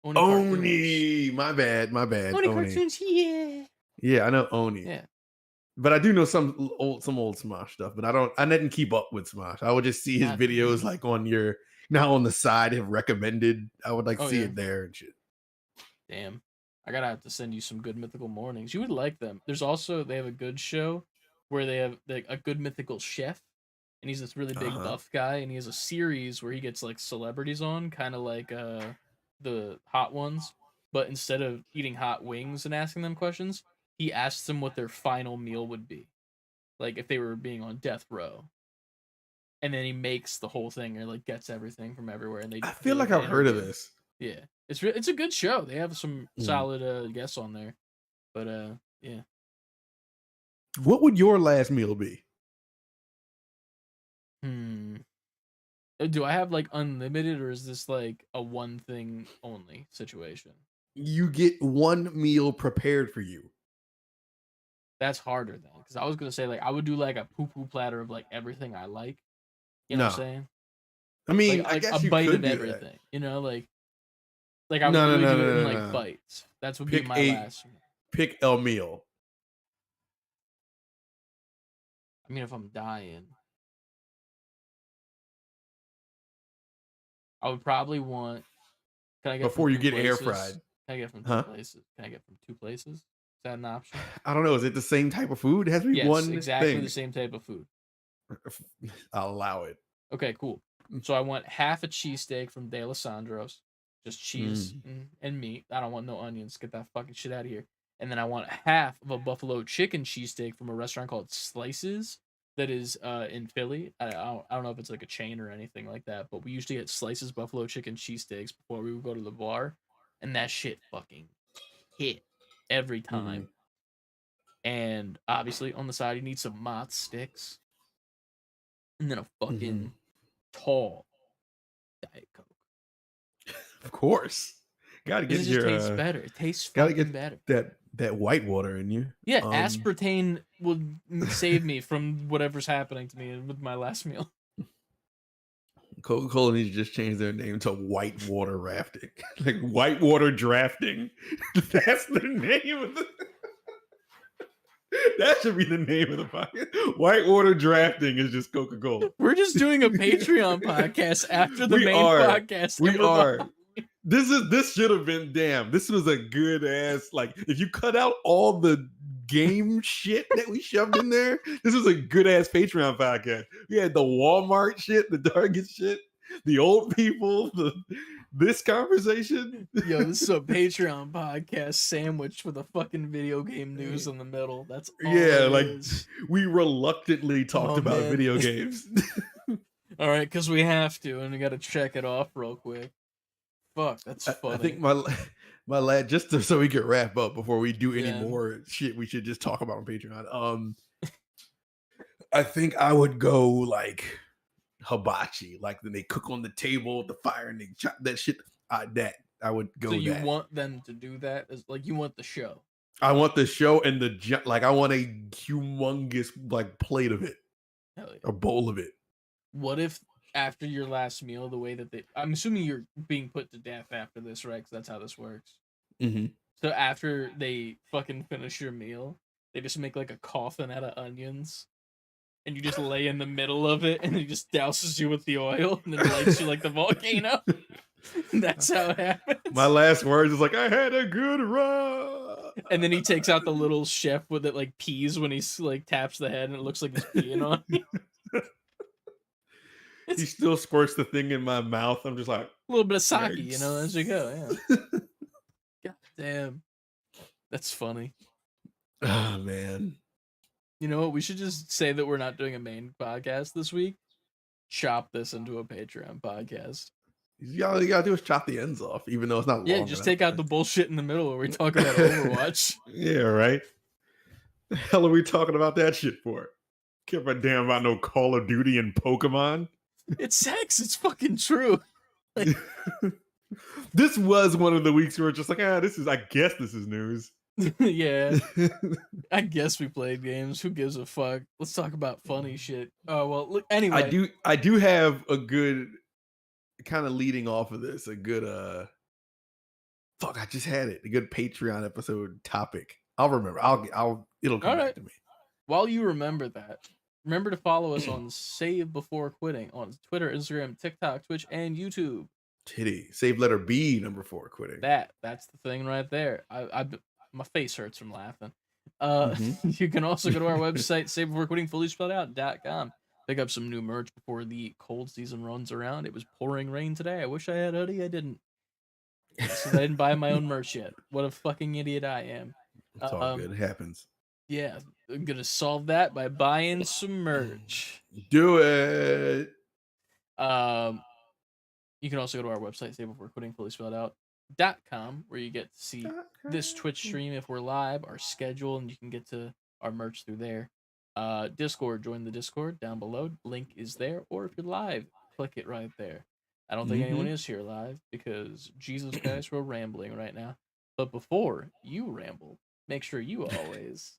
Oni cartoons. Oni, my bad. Oni cartoons, yeah. Yeah, I know Oni. Yeah. But I do know some old Smosh stuff, but I didn't keep up with Smosh. I would just see his Not videos me. like on your now on the side have recommended. I would like Oh, see yeah. it there and shit. Damn. I gotta have to send you some Good Mythical Mornings. You would like them. There's also they have a good show where they have like a Good Mythical chef, and he's this really big Uh-huh. buff guy, and he has a series where he gets like celebrities on, kind of like the hot ones, but instead of eating hot wings and asking them questions, he asks them what their final meal would be, like if they were being on death row. And then he makes the whole thing, or like gets everything from everywhere, and they. I do, feel like an I've heard of interview. this. Yeah, it's a good show. They have some Mm. solid guests on there, but yeah. What would your last meal be? Do I have like unlimited, or is this like a one thing only situation? You get one meal prepared for you. That's harder then, because I was gonna say like I would do like a poo poo platter of like everything I like. You know what I'm No. saying? I mean, Like, I guess a you bite could of do everything. that. You know, like I would No, really no, do no, it in no, like no. bites. That's would Pick be my a- last. Pick a meal. I mean, if I'm dying, I would probably want. Can I get from Before you two get air places? fried. Can I get from two Huh? places? Can I get from two places? Is that an option? I don't know. Is it the same type of food? It has to be Yes, one exactly thing. the same type of food. I'll allow it. Okay, cool. So I want half a cheesesteak from De Alessandro's, just cheese and meat. I don't want no onions. Get that fucking shit out of here. And then I want half of a buffalo chicken cheesesteak from a restaurant called Slices that is in Philly. I don't know if it's like a chain or anything like that, but we usually get Slices buffalo chicken cheesesteaks before we would go to the bar, and that shit fucking hit every time. And obviously on the side you need some mozz sticks, and then a fucking tall Diet Coke. Of course. Gotta It get just your tastes better. It tastes gotta fucking get better. that white water in you. Yeah, aspartame will save me from whatever's happening to me with my last meal. Coca-Cola needs to just change their name to white water rafting. Like white water drafting. That's the name of the that should be the name of the podcast. White water drafting is just Coca-Cola. We're just doing a Patreon podcast after the We main are. podcast. We and we're are. behind. This should have been damn. This was a good ass, like, if you cut out all the game shit that we shoved in there, this was a good ass Patreon podcast. We had the Walmart shit, the Target shit, the old people, this conversation. Yo, this is a Patreon podcast sandwich with a fucking video game news in the middle. That's all Yeah, it like is. we reluctantly talked Oh, about man. video games. All right, because we have to, and we got to check it off real quick. Fuck, that's funny. I think my lad, just so we could wrap up before we do any Yeah. more shit we should just talk about on Patreon. I think I would go like hibachi, like then they cook on the table with the fire and they chop that shit. That I would go. So you that. want them to do that? As like you want the show? I want the show and like I want a humongous like plate of it, Hell yeah. a bowl of it. What if after your last meal, the way that I'm assuming you're being put to death after this, right? Because that's how this works. Mm-hmm. So after they fucking finish your meal, they just make like a coffin out of onions, and you just lay in the middle of it, and he just douses you with the oil, and then lights you like the volcano. That's how it happens. My last words is like, I had a good run. And then he takes out the little chef with it like peas when he's like taps the head, and it looks like he's peeing on you. He still squirts the thing in my mouth. I'm just like, A little bit of sake, you know, as you go. Yeah. God damn. That's funny. oh man. You know what? We should just say that we're not doing a main podcast this week. Chop this into a Patreon podcast. All you gotta do is chop the ends off, even though it's not. Yeah, long just enough. take out the bullshit in the middle where we talk about Overwatch. Yeah, right. The hell are we talking about that shit for? Care a damn about no Call of Duty and Pokemon. It's sex. It's fucking true. This was one of the weeks where it's just like, I guess this is news. Yeah, I guess we played games. Who gives a fuck? Let's talk about funny shit. Oh well. Look, anyway, I do have a good kind of leading off of this. A good fuck. I just had it. A good Patreon episode topic. I'll remember. It'll come All back right. to me. While you remember that, remember to follow us on Save Before Quitting on Twitter, Instagram, TikTok, Twitch, and YouTube. Titty. Save letter B, number 4, quitting. That's the thing right there. My face hurts from laughing. Mhm. You can also go to our website, savebeforequitting.com. Pick up some new merch before the cold season runs around. It was pouring rain today. I wish I had a hoodie. I didn't. So I didn't buy my own merch yet. What a fucking idiot I am. It's all good. It happens. Yeah, I'm gonna solve that by buying some merch. Do it. You can also go to our website, savebeforequitting.com, where you get to see this Twitch stream if we're live, our schedule, and you can get to our merch through there. Discord, join the Discord down below. Link is there. Or if you're live, click it right there. I don't think anyone is here live because Jesus Christ, we're rambling right now. But before you ramble, make sure you always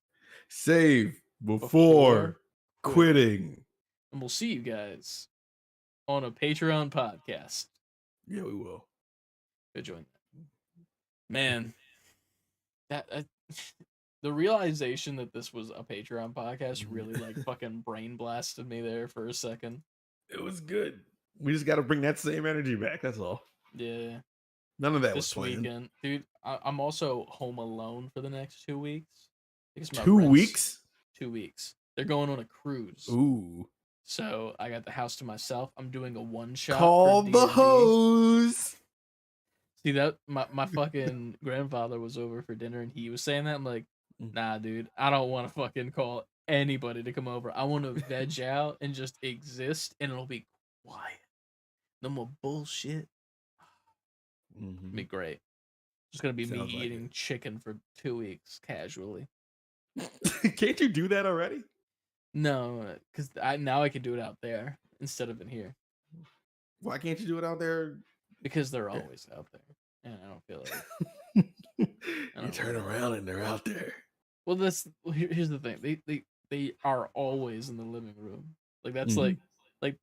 Save before quitting. And we'll see you guys on a Patreon podcast. Yeah, we will. Go join that. Man, the realization that this was a Patreon podcast really like fucking brain blasted me there for a second. It was good. We just got to bring that same energy back. That's all. Yeah. None of that was this planned. weekend, dude. I'm also home alone for the next 2 weeks because my 2 rent's weeks? 2 weeks. They're going on a cruise, Ooh. so I got the house to myself. I'm doing a one shot. Call for the D&D. hose. See that my fucking grandfather was over for dinner and he was saying that. I'm like, nah, dude, I don't want to fucking call anybody to come over. I want to veg out and just exist, and it'll be quiet. No more bullshit. It'll be great. It's gonna be Sounds me like eating it. chicken for 2 weeks casually. Can't you do that already? No, because now I can do it out there instead of in here Why can't you do it out there? because they're always out there, and I don't feel like. You turn around and they're out there. Well, here's the thing. They are always in the living room. Like that's Mhm. like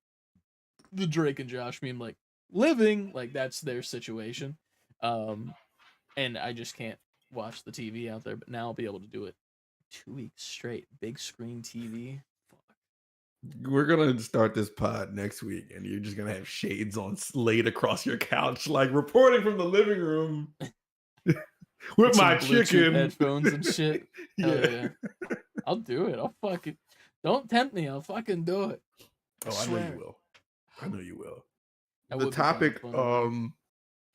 the Drake and Josh meme. Like living, like that's their situation. And I just can't watch the TV out there. But now I'll be able to do it 2 weeks straight. Big screen TV. Fuck. We're gonna start this pod next week, and you're just gonna have shades on laid across your couch, like reporting from the living room with Some my Bluetooth chicken headphones and shit. Hell yeah. yeah. I'll do it. I'll fucking don't tempt me. I'll fucking do it. Oh, I know swear. you will. I know you will. That The would be kinda topic fun.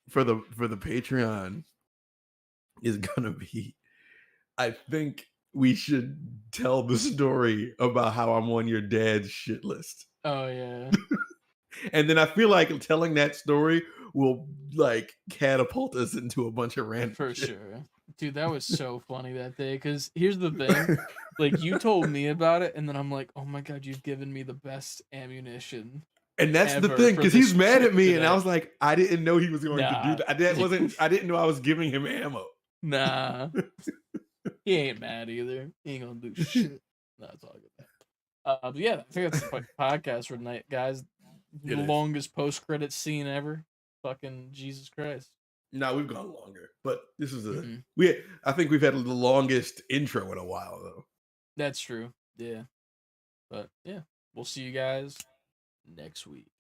for the Patreon is gonna be, I think we should tell the story about how I'm on your dad's shit list. Oh yeah. And then I feel like telling that story will like catapult us into a bunch of random For shit. sure. Dude, that was so funny that day. Cause here's the thing. Like you told me about it, and then I'm like, oh my god, you've given me the best ammunition. And that's the Ever thing, for because he's this mad at trip me, and I today. was like, I didn't know he was going to do Nah. that. I didn't know I was giving him ammo. Nah. He ain't mad either. He ain't gonna do shit. That's all good. But yeah, I think that's the podcast for tonight, guys. It The is. longest post credit scene ever. Fucking Jesus Christ. No, we've gone longer, but this is Mhm. I think we've had the longest intro in a while though. That's true. Yeah. But yeah, we'll see you guys next week.